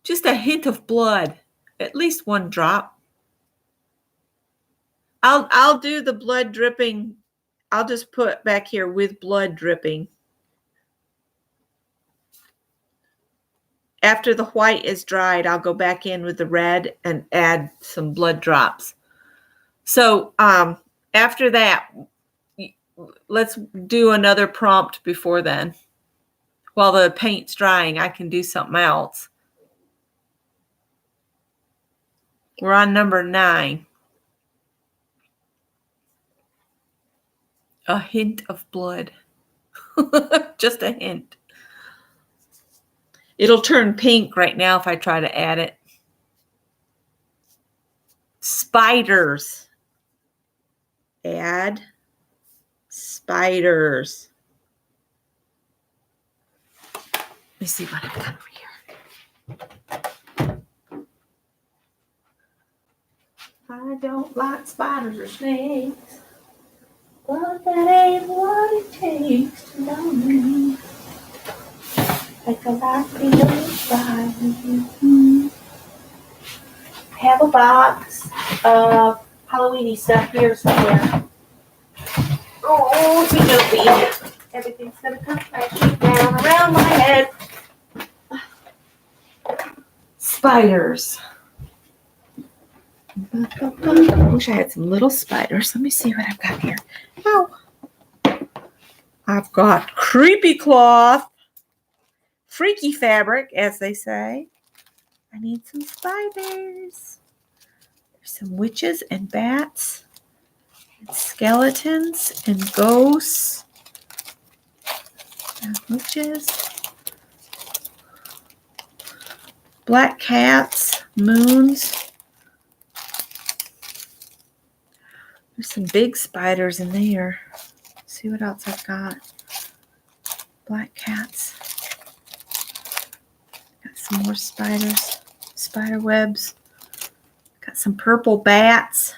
Just a hint of blood, at least one drop. I'll do the blood dripping. I'll just put back here with blood dripping. After the white is dried, I'll go back in with the red and add some blood drops. So after that, let's do another prompt before then. While the paint's drying, I can do something else. We're on number 9. A hint of blood. Just a hint. It'll turn pink right now if I try to add it. Spiders. Add spiders. Let me see what I've got over here. I don't like spiders or snakes, but that ain't what it takes to know me. Because I feel spiders. I have a box of Halloweeny stuff here somewhere. Oh, too jumpy. Everything's gonna come crashing down around my head. Spiders. I wish I had some little spiders. Let me see what I've got here. Oh, I've got creepy cloth, freaky fabric, as they say. I need some spiders. There's some witches and bats, and skeletons and ghosts, and witches, black cats, moons. There's some big spiders in there. Let's see what else I've got. Black cats. Got some more spiders. Spider webs. Got some purple bats.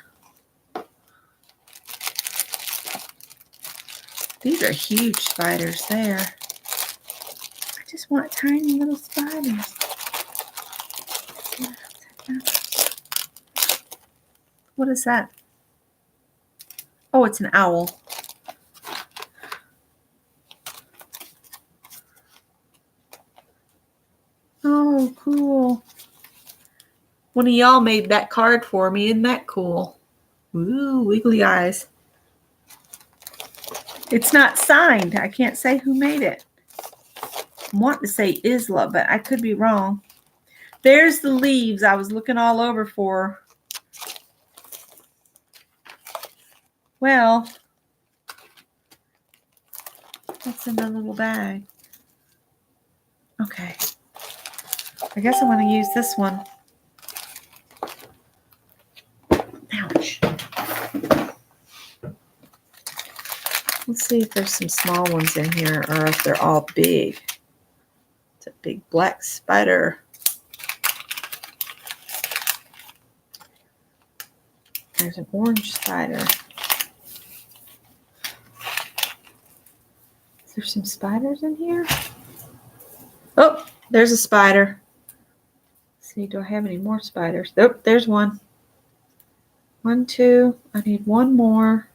These are huge spiders there. I just want tiny little spiders. What is that? Oh, it's an owl. Oh, cool. One of y'all made that card for me. Isn't that cool? Ooh, wiggly eyes. It's not signed. I can't say who made it. I want to say Isla, but I could be wrong. There's the leaves I was looking all over for. Well, what's in the little bag? Okay. I guess I'm going to use this one. Ouch. Let's see if there's some small ones in here or if they're all big. It's a big black spider. There's an orange spider. Is there some spiders in here? Oh, there's a spider. Let's see, do I have any more spiders? Oh, there's one. 1, 2. I need one more.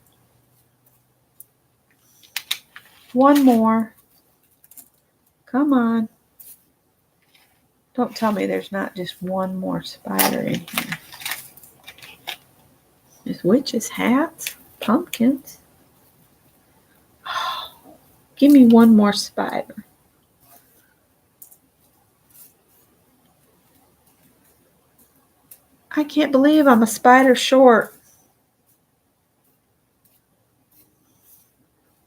One more. Come on. Don't tell me there's not just one more spider in here. There's witches' hats, pumpkins. Give me one more spider. I can't believe I'm a spider short.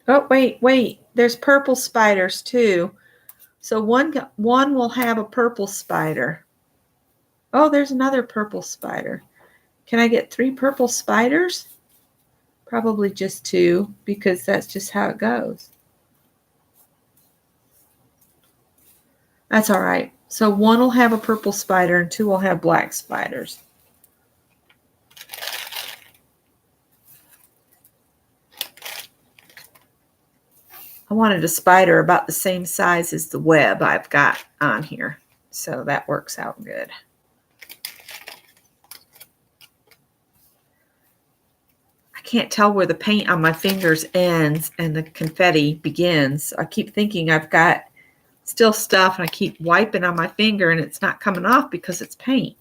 Oh, wait. There's purple spiders too. So one will have a purple spider. Oh, there's another purple spider. Can I get 3 purple spiders? Probably just 2 because that's just how it goes. That's all right. So 1 will have a purple spider and 2 will have black spiders. I wanted a spider about the same size as the web I've got on here. So that works out good. I can't tell where the paint on my fingers ends and the confetti begins. I keep thinking I've got still stuff and I keep wiping on my finger and it's not coming off because it's paint.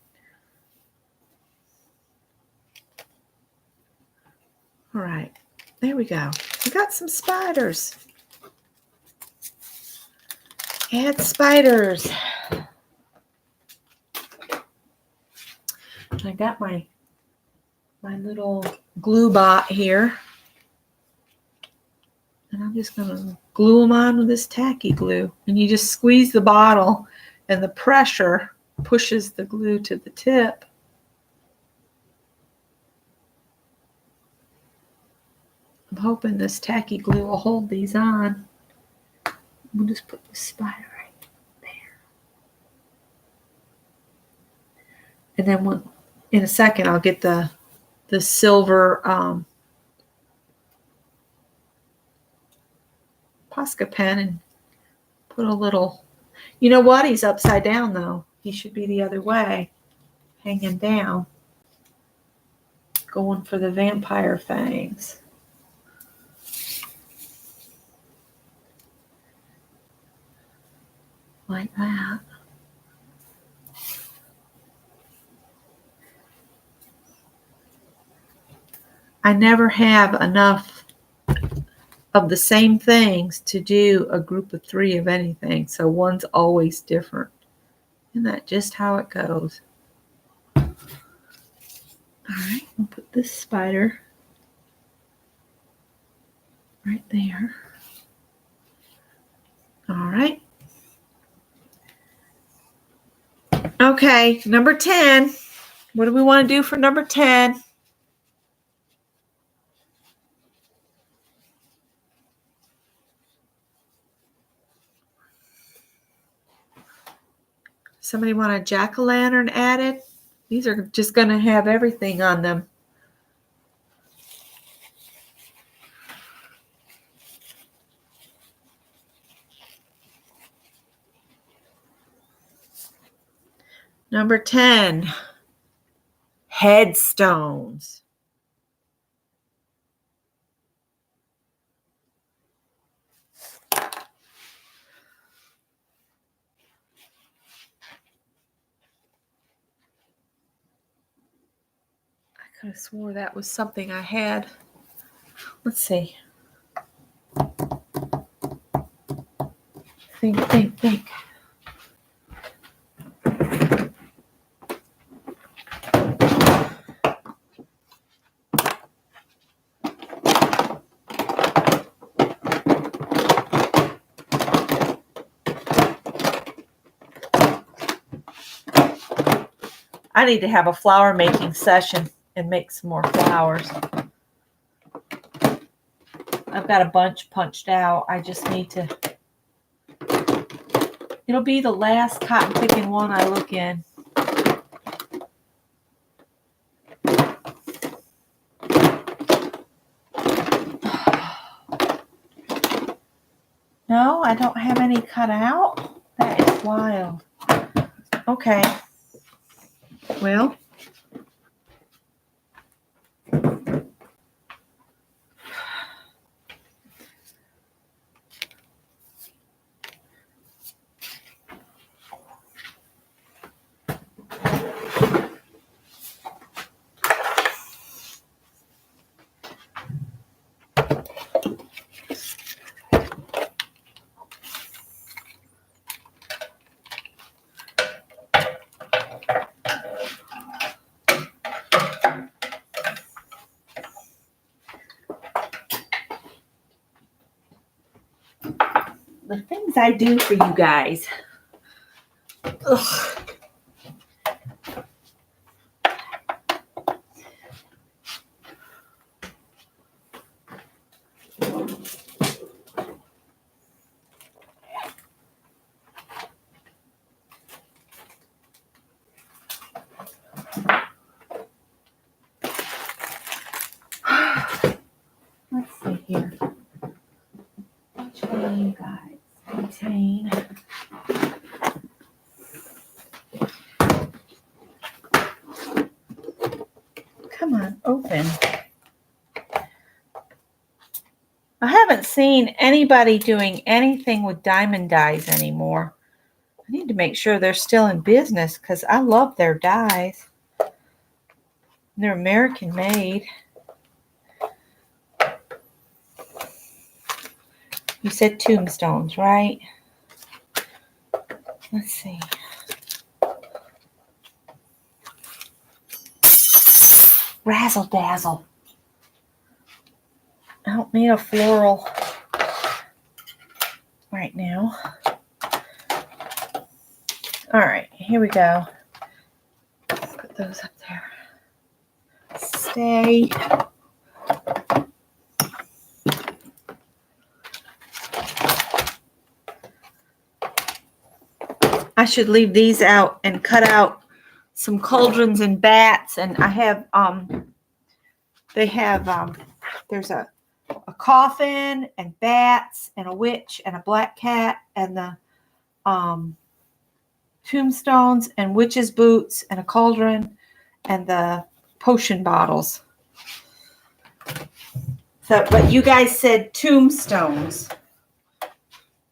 All right, there we go. We got some spiders. Add spiders. I got my little glue bot here. And I'm just going to glue them on with this tacky glue. And you just squeeze the bottle and the pressure pushes the glue to the tip. I'm hoping this tacky glue will hold these on. We'll just put the spider right there. And then in a second, I'll get the silver Posca pen and put a little, you know what? He's upside down though. He should be the other way, hanging down, going for the vampire fangs. Like that. I never have enough of the same things to do a group of 3 of anything. So one's always different. Isn't that just how it goes? All right, we'll put this spider right there. All right. Okay, number 10. What do we want to do for number 10? Somebody want a jack-o'-lantern added? These are just going to have everything on them. Number 10, headstones. I could have swore that was something I had. Let's see. Think. I need to have a flower making session and make some more flowers. I've got a bunch punched out. I just need to. It'll be the last cotton picking one I look in. No, I don't have any cut out. That is wild. Okay. Well. things I do for you guys. Ugh. Let's see here. Which one do you guys contain? Come on, open. I haven't seen anybody doing anything with diamond dyes anymore. I need to make sure they're still in business because I love their dyes. They're American made. You said tombstones, right? Let's see. Razzle dazzle. I don't need a floral right now. All right, here we go. Put those up there. Stay. I should leave these out and cut out some cauldrons and bats. And I have, they have, there's a coffin and bats and a witch and a black cat and the tombstones and witch's boots and a cauldron and the potion bottles. So, but you guys said tombstones.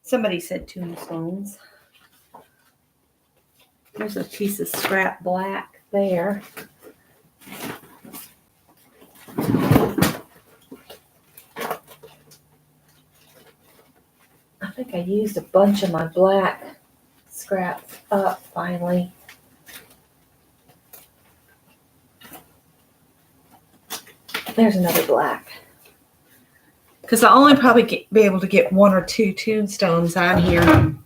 Somebody said tombstones. There's a piece of scrap black there. I think I used a bunch of my black scraps up finally. There's another black. Because I'll only probably be able to get 1 or 2 tombstones on here.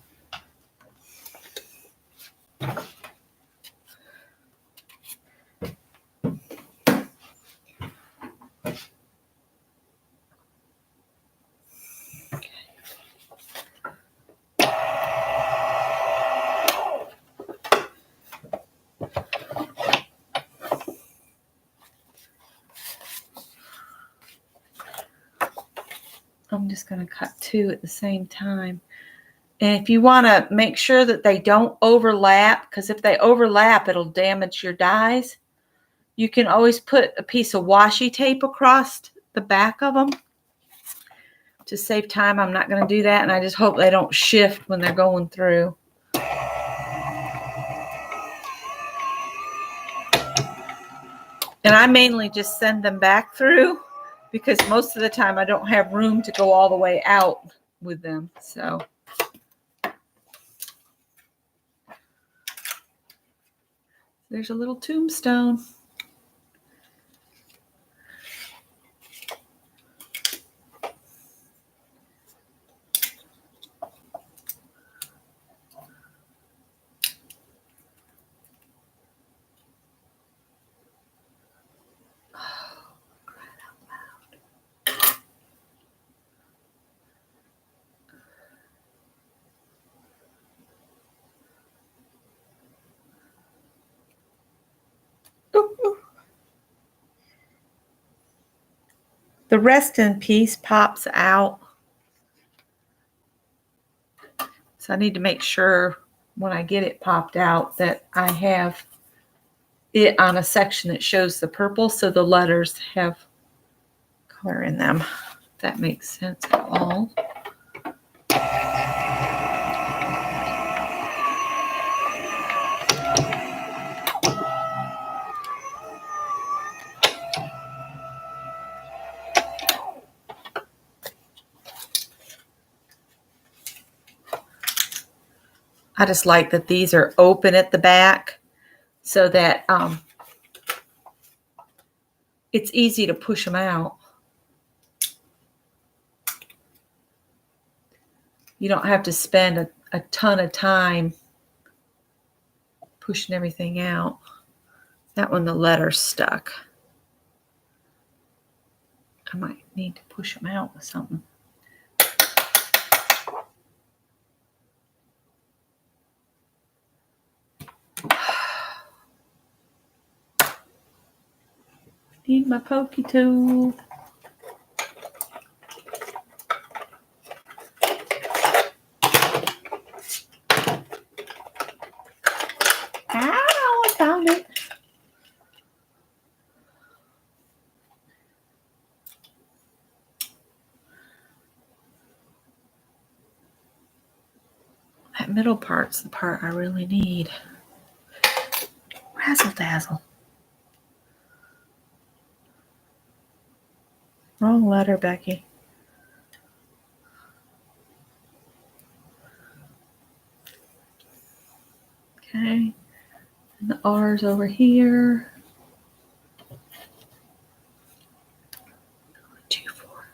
I'm just going to cut 2 at the same time. And if you want to make sure that they don't overlap, because if they overlap, it'll damage your dies, you can always put a piece of washi tape across the back of them. To save time, I'm not going to do that, and I just hope they don't shift when they're going through. And I mainly just send them back through because most of the time I don't have room to go all the way out with them. So there's a little tombstone. The rest in peace pops out. So I need to make sure when I get it popped out that I have it on a section that shows the purple so the letters have color in them. If that makes sense at all. I just like that these are open at the back so that it's easy to push them out. you don't have to spend a ton of time pushing everything out. That one, the letter's stuck. I might need to push them out with something. Need my pokey tool. Ow, I found it. That middle part's the part I really need. Razzle dazzle. Wrong letter, Becky. Okay. And the R's over here. 2, 4.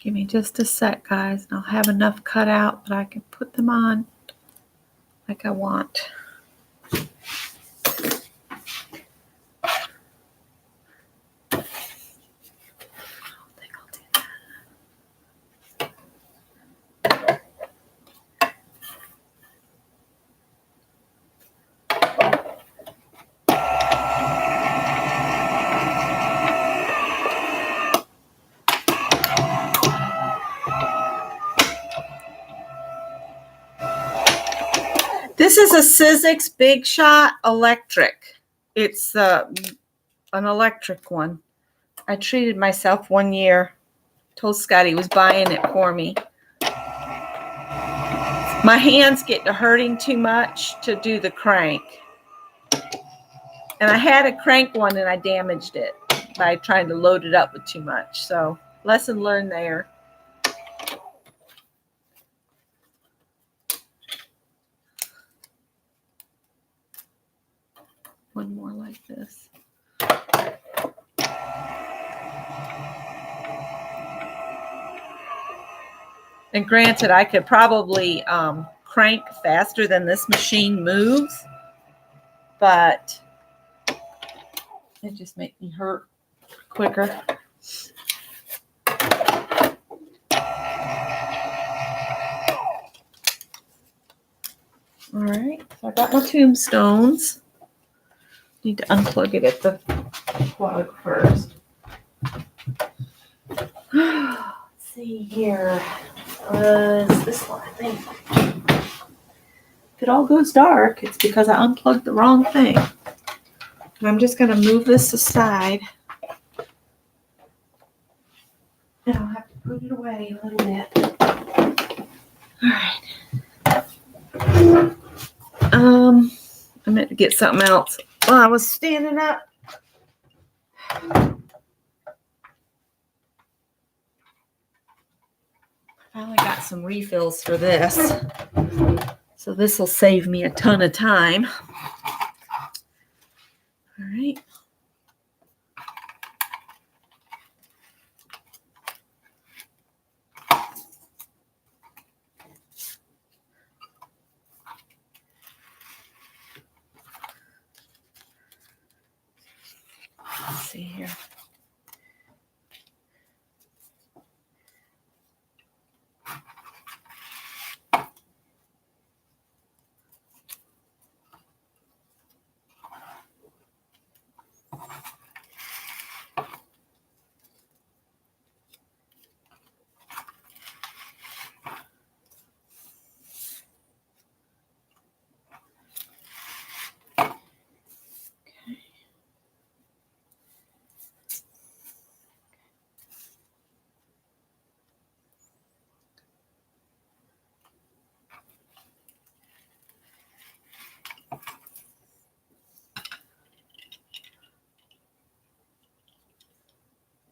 Give me just a sec, guys, and I'll have enough cut out that I can put them on like I want. This is a Sizzix Big Shot electric. It's an electric one. I treated myself one year. Told Scott he was buying it for me. My hands get to hurting too much to do the crank. And I had a crank one and I damaged it by trying to load it up with too much. So lesson learned there. One more like this. And granted, I could probably crank faster than this machine moves, but it just makes me hurt quicker. All right, so I got my tombstones. Need to unplug it at the plug first. Let's see here. This one, I think. If it all goes dark, it's because I unplugged the wrong thing. And I'm just going to move this aside. And I'll have to put it away a little bit. All right. I meant to get something else while I was standing up. I finally got some refills for this. So this will save me a ton of time. All right. Let's see here.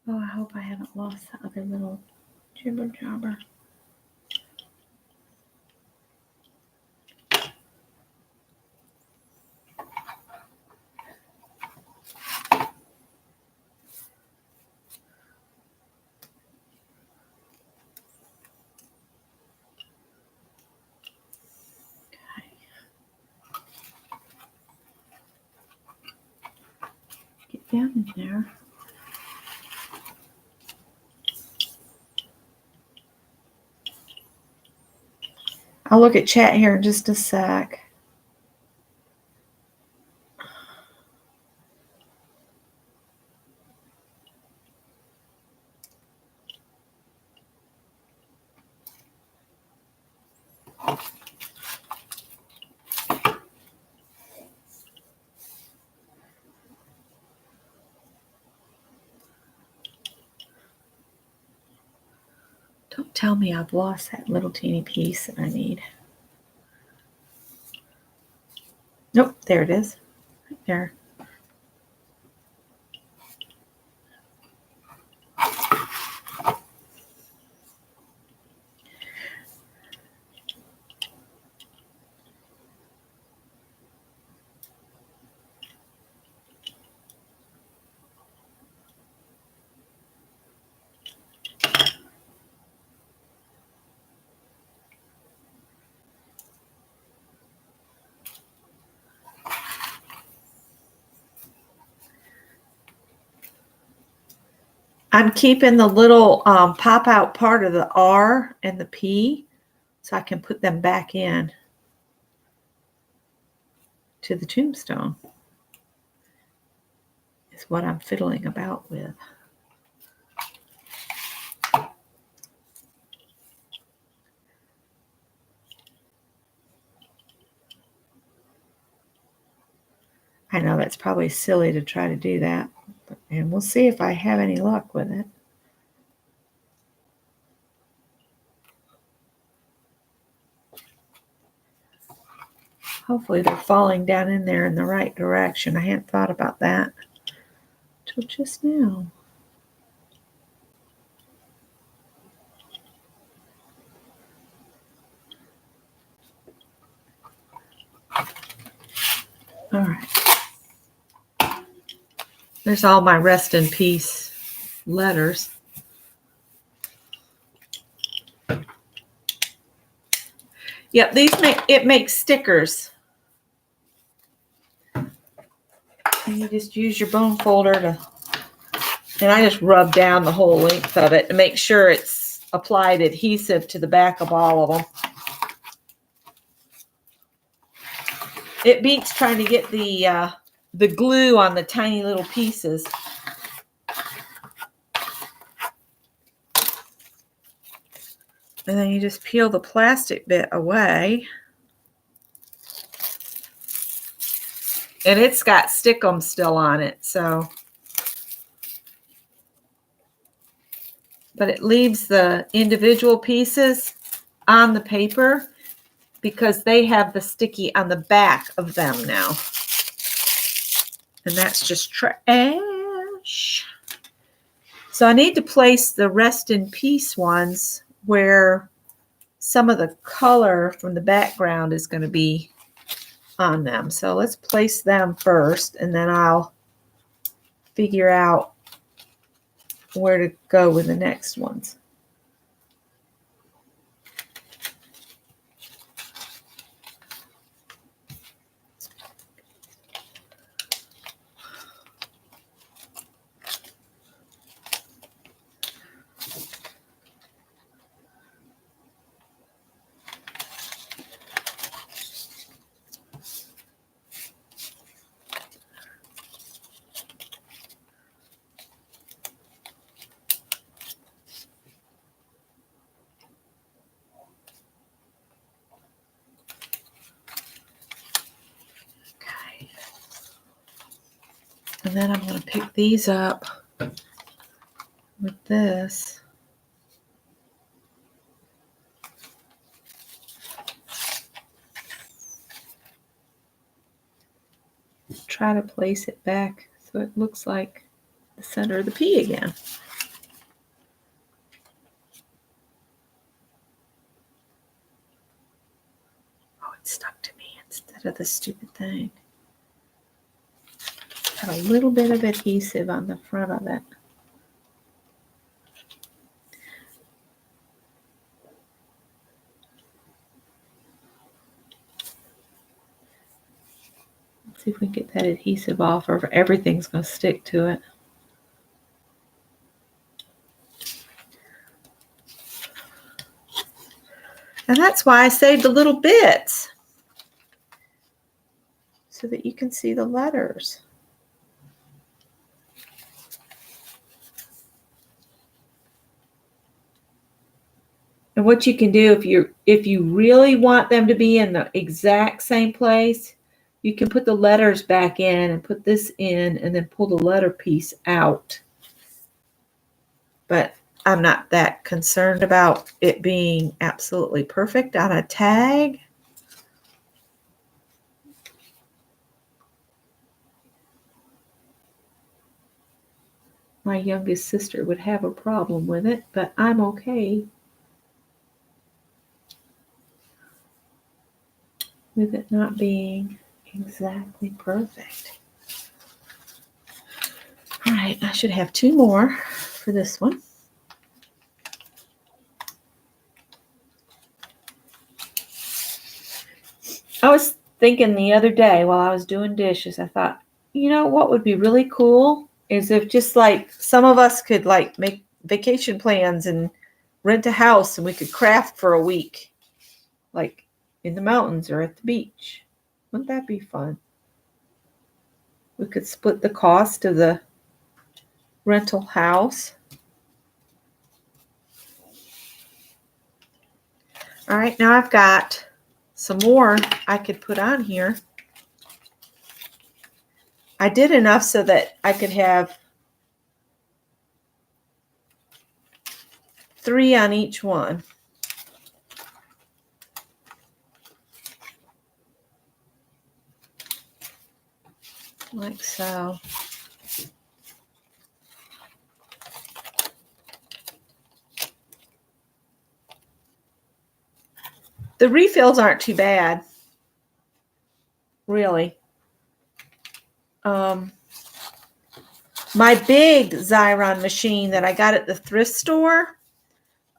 Oh, I hope I haven't lost the other little jibber jabber. Get down in there. I'll look at chat here in just a sec. Don't tell me I've lost that little teeny piece that I need. Nope, there it is. Right there. I'm keeping the little pop out part of the R and the P so I can put them back in to the tombstone is what I'm fiddling about with. I know that's probably silly to try to do that, and we'll see if I have any luck with it. Hopefully they're falling down in there in the right direction. I hadn't thought about that till just now. All right. There's all my rest in peace letters. Yep, it makes stickers. And you just use your bone folder and I just rub down the whole length of it to make sure it's applied adhesive to the back of all of them. It beats trying to get the glue on the tiny little pieces. And then you just peel the plastic bit away. And it's got stickum still on it, so. But it leaves the individual pieces on the paper because they have the sticky on the back of them now. And that's just trash. So I need to place the rest in peace ones where some of the color from the background is going to be on them. So let's place them first, and then I'll figure out where to go with the next ones. And then I'm going to pick these up with this. Try to place it back so it looks like the center of the P again. out of this stupid thing. Got a little bit of adhesive on the front of it. Let's see if we can get that adhesive off, or if everything's going to stick to it. And that's why I saved the little bits, so that you can see the letters. And what you can do, if you really want them to be in the exact same place, you can put the letters back in and put this in and then pull the letter piece out. But I'm not that concerned about it being absolutely perfect on a tag. My youngest sister would have a problem with it, but I'm okay with it not being exactly perfect. All right, I should have 2 more for this one. I was thinking the other day while I was doing dishes, I thought, you know what would be really cool is if just like some of us could like make vacation plans and rent a house and we could craft for a week, like in the mountains or at the beach. Wouldn't that be fun? We could split the cost of the rental house. All right, now I've got some more I could put on here. I did enough so that I could have 3 on each one. Like so. The refills aren't too bad, really. My big Xyron machine that I got at the thrift store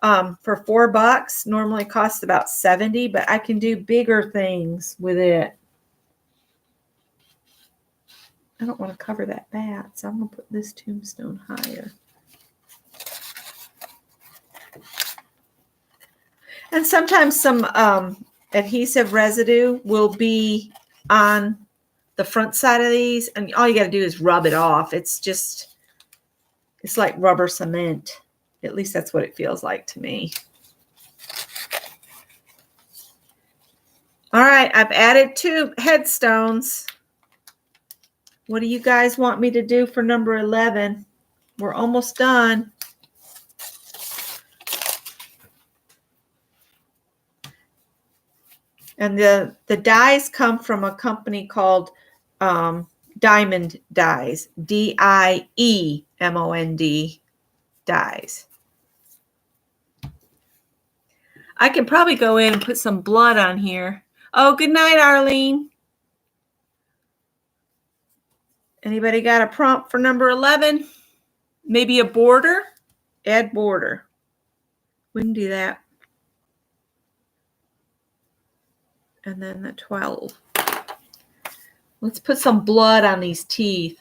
for $4 normally costs about $70, but I can do bigger things with it. I don't want to cover that bat, so I'm going to put this tombstone higher. And sometimes some adhesive residue will be on the front side of these, and all you got to do is rub it off. It's like rubber cement. At least that's what it feels like to me. All right, I've added 2 headstones. What do you guys want me to do for number 11? We're almost done. And the dies come from a company called Diamond Dies. DIEMOND dies. I can probably go in and put some blood on here. Oh, good night, Arlene. Anybody got a prompt for number 11? Maybe a border? Add border. We can do that. And then the 12. Let's put some blood on these teeth.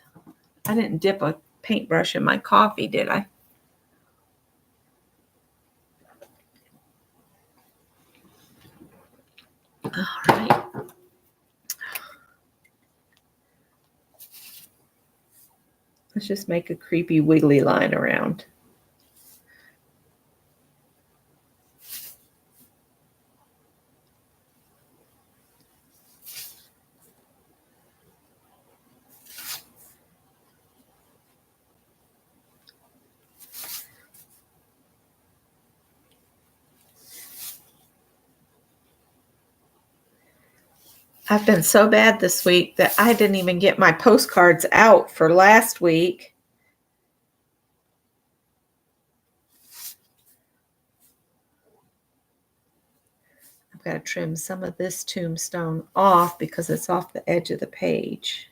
I didn't dip a paintbrush in my coffee, did I? All right. Let's just make a creepy wiggly line around. I've been so bad this week that I didn't even get my postcards out for last week. I'm got to trim some of this tombstone off because it's off the edge of the page.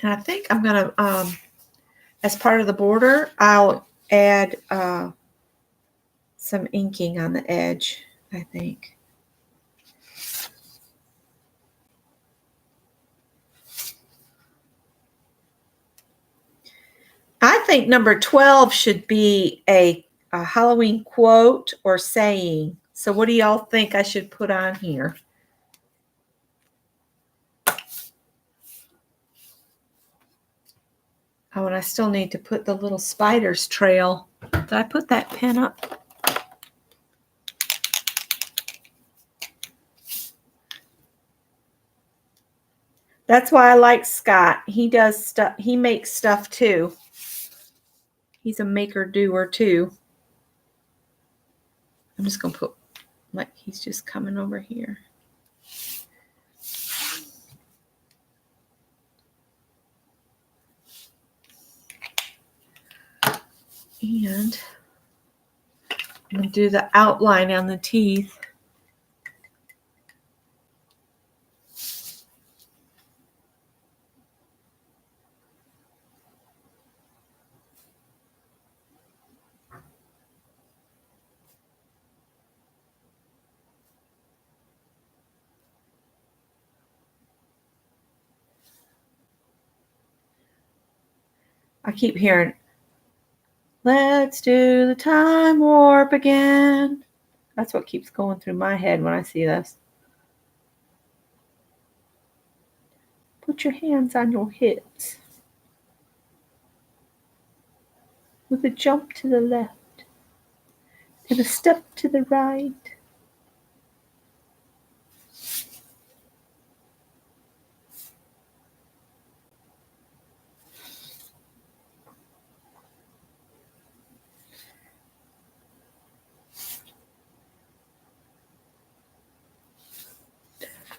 And I think I'm going to, as part of the border, I'll add some inking on the edge, I think. I think number 12 should be a Halloween quote or saying. So what do y'all think I should put on here? Oh, and I still need to put the little spider's trail. Did I put that pen up? That's why I like Scott. He does stuff. He makes stuff too. He's a maker-doer too. I'm just going to put, like, he's just coming over here. And I'm going to do the outline on the teeth. I keep hearing, let's do the time warp again. That's what keeps going through my head when I see this. Put your hands on your hips. With a jump to the left and a step to the right.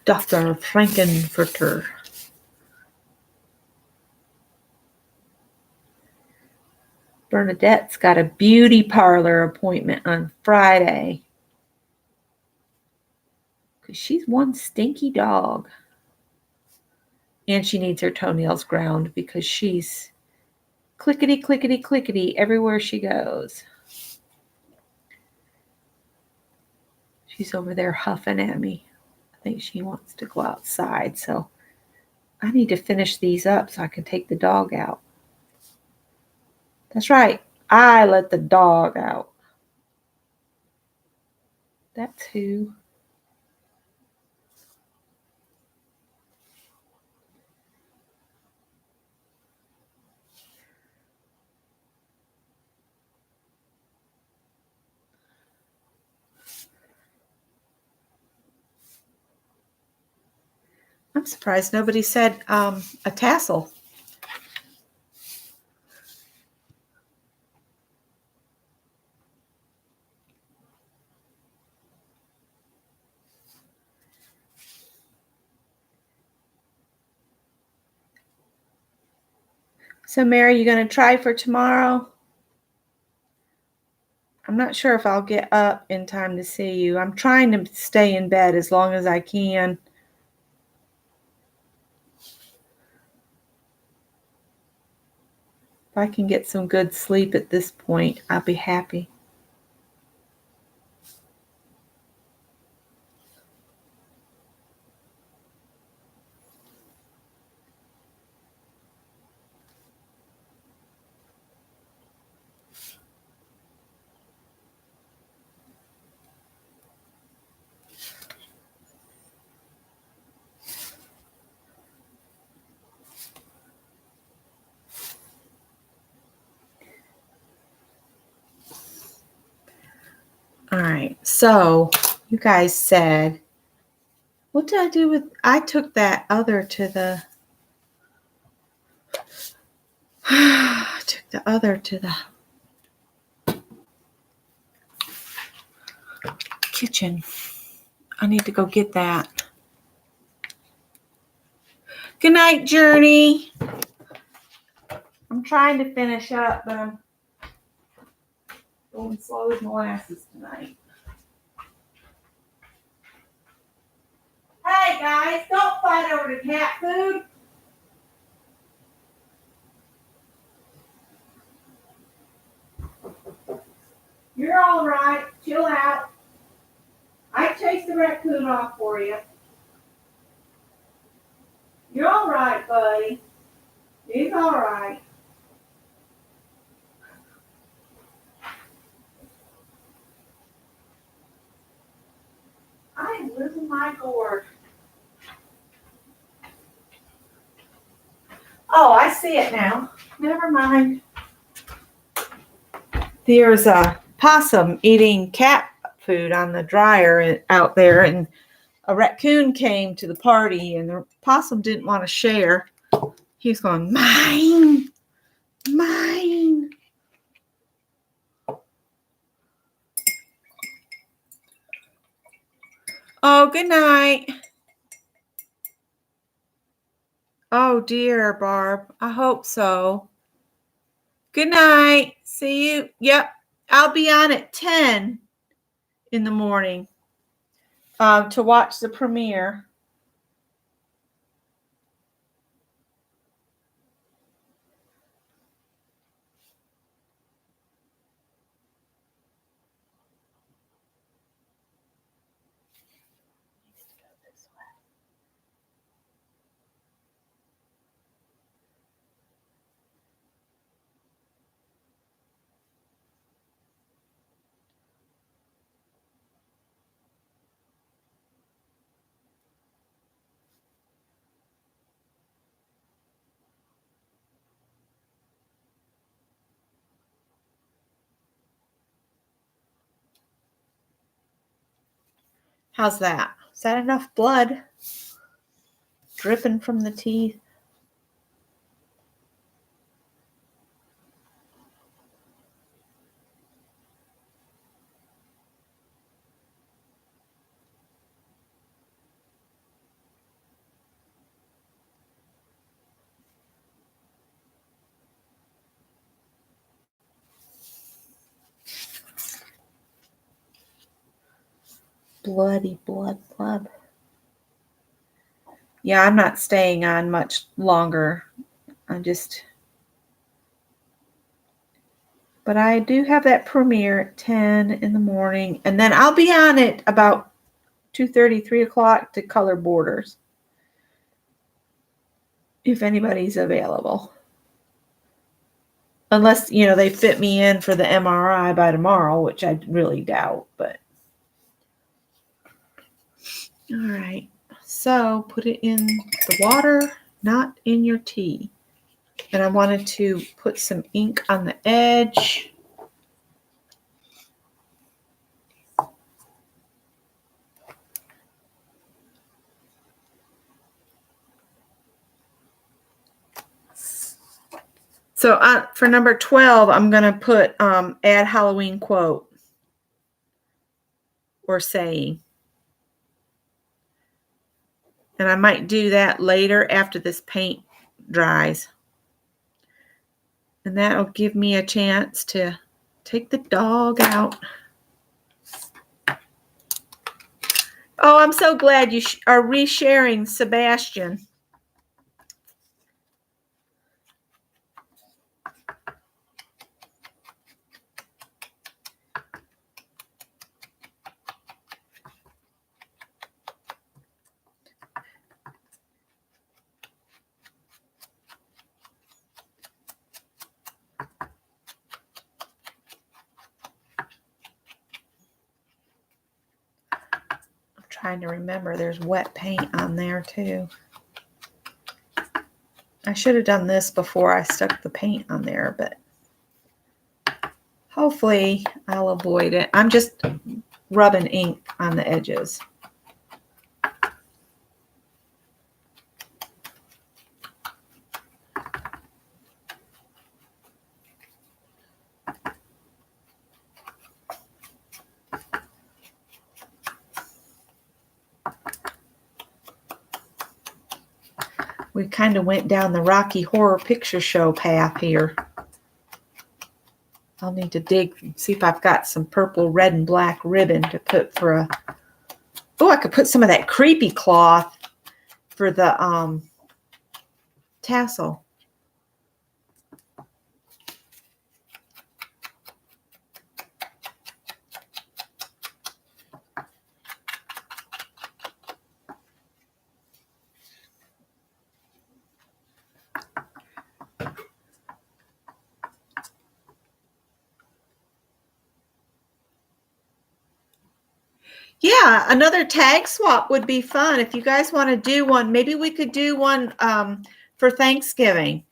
Dr. Frankenfurter. Bernadette's got a beauty parlor appointment on Friday. Because she's one stinky dog. And she needs her toenails ground because she's clickety, clickety, clickety everywhere she goes. She's over there huffing at me. I think she wants to go outside, so I need to finish these up so I can take the dog out. That's right. I let the dog out. That's who. I'm surprised nobody said a tassel. So, Mary, you going to try for tomorrow? I'm not sure if I'll get up in time to see you. I'm trying to stay in bed as long as I can. If I can get some good sleep at this point, I'll be happy. All right, so you guys said, what did I do with, I took that other to the, I took the other to the kitchen. I need to go get that. Good night, Journey. trying to finish up, but I'm going slow as molasses tonight. Hey guys, don't fight over the cat food. You're all right. Chill out. I chased the raccoon off for you. You're all right, buddy. He's all right. I am losing my gourd. Oh, I see it now. Never mind. There's a possum eating cat food on the dryer out there, and a raccoon came to the party, and the possum didn't want to share. He's going, mine, mine. Oh, good night. Oh, dear, Barb. I hope so. Good night. See you. Yep. I'll be on at 10 in the morning to watch the premiere. How's that? Is that enough blood dripping from the teeth? Bloody blood. Yeah, I'm not staying on much longer. But I do have that premiere at 10 in the morning, and then I'll be on it about 2:30, 3 o'clock to color borders, if anybody's available. Unless, they fit me in for the MRI by tomorrow, which I really doubt, but. All right. So put it in the water, not in your tea. And I wanted to put some ink on the edge. So for number 12, I'm going to put add Halloween quote or saying. And I might do that later after this paint dries. And that'll give me a chance to take the dog out. Oh, I'm so glad you are resharing Sebastian. Trying to remember there's wet paint on there too. I should have done this before I stuck the paint on there, but hopefully I'll avoid it. I'm just rubbing ink on the edges. We kind of went down the Rocky Horror Picture Show path here. I'll need to dig and see if I've got some purple, red, and black ribbon to put for a... Oh, I could put some of that creepy cloth for the tassel. Yeah, another tag swap would be fun. If you guys want to do one, maybe we could do one for Thanksgiving.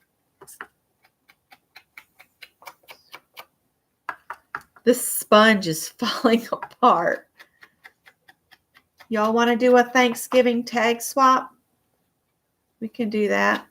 This sponge is falling apart. Y'all want to do a Thanksgiving tag swap? We can do that.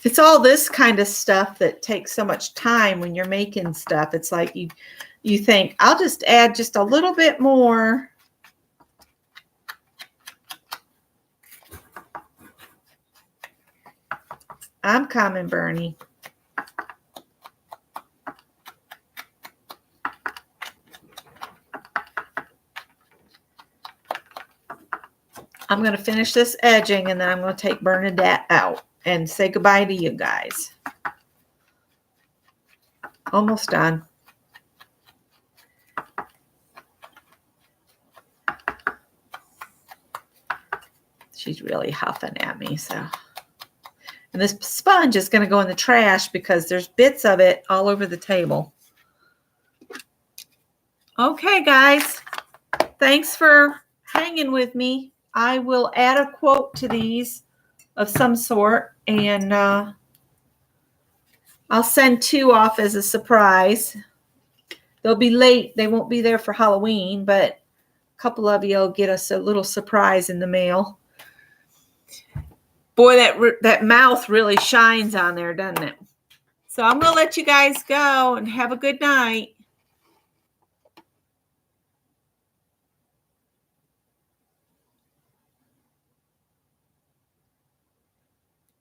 It's all this kind of stuff that takes so much time when you're making stuff. It's like you think, I'll just add just a little bit more. I'm coming, Bernie. I'm going to finish this edging, and then I'm going to take Bernadette out and say goodbye to you guys. Almost done. She's really huffing at me, so. And this sponge is going to go in the trash because there's bits of it all over the table. Okay, guys. Thanks for hanging with me. I will add a quote to these of some sort, and I'll send 2 off as a surprise. They'll be late. They won't be there for Halloween, but a couple of you will get us a little surprise in the mail. Boy, that mouth really shines on there, doesn't it? So I'm going to let you guys go and have a good night.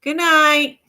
Good night.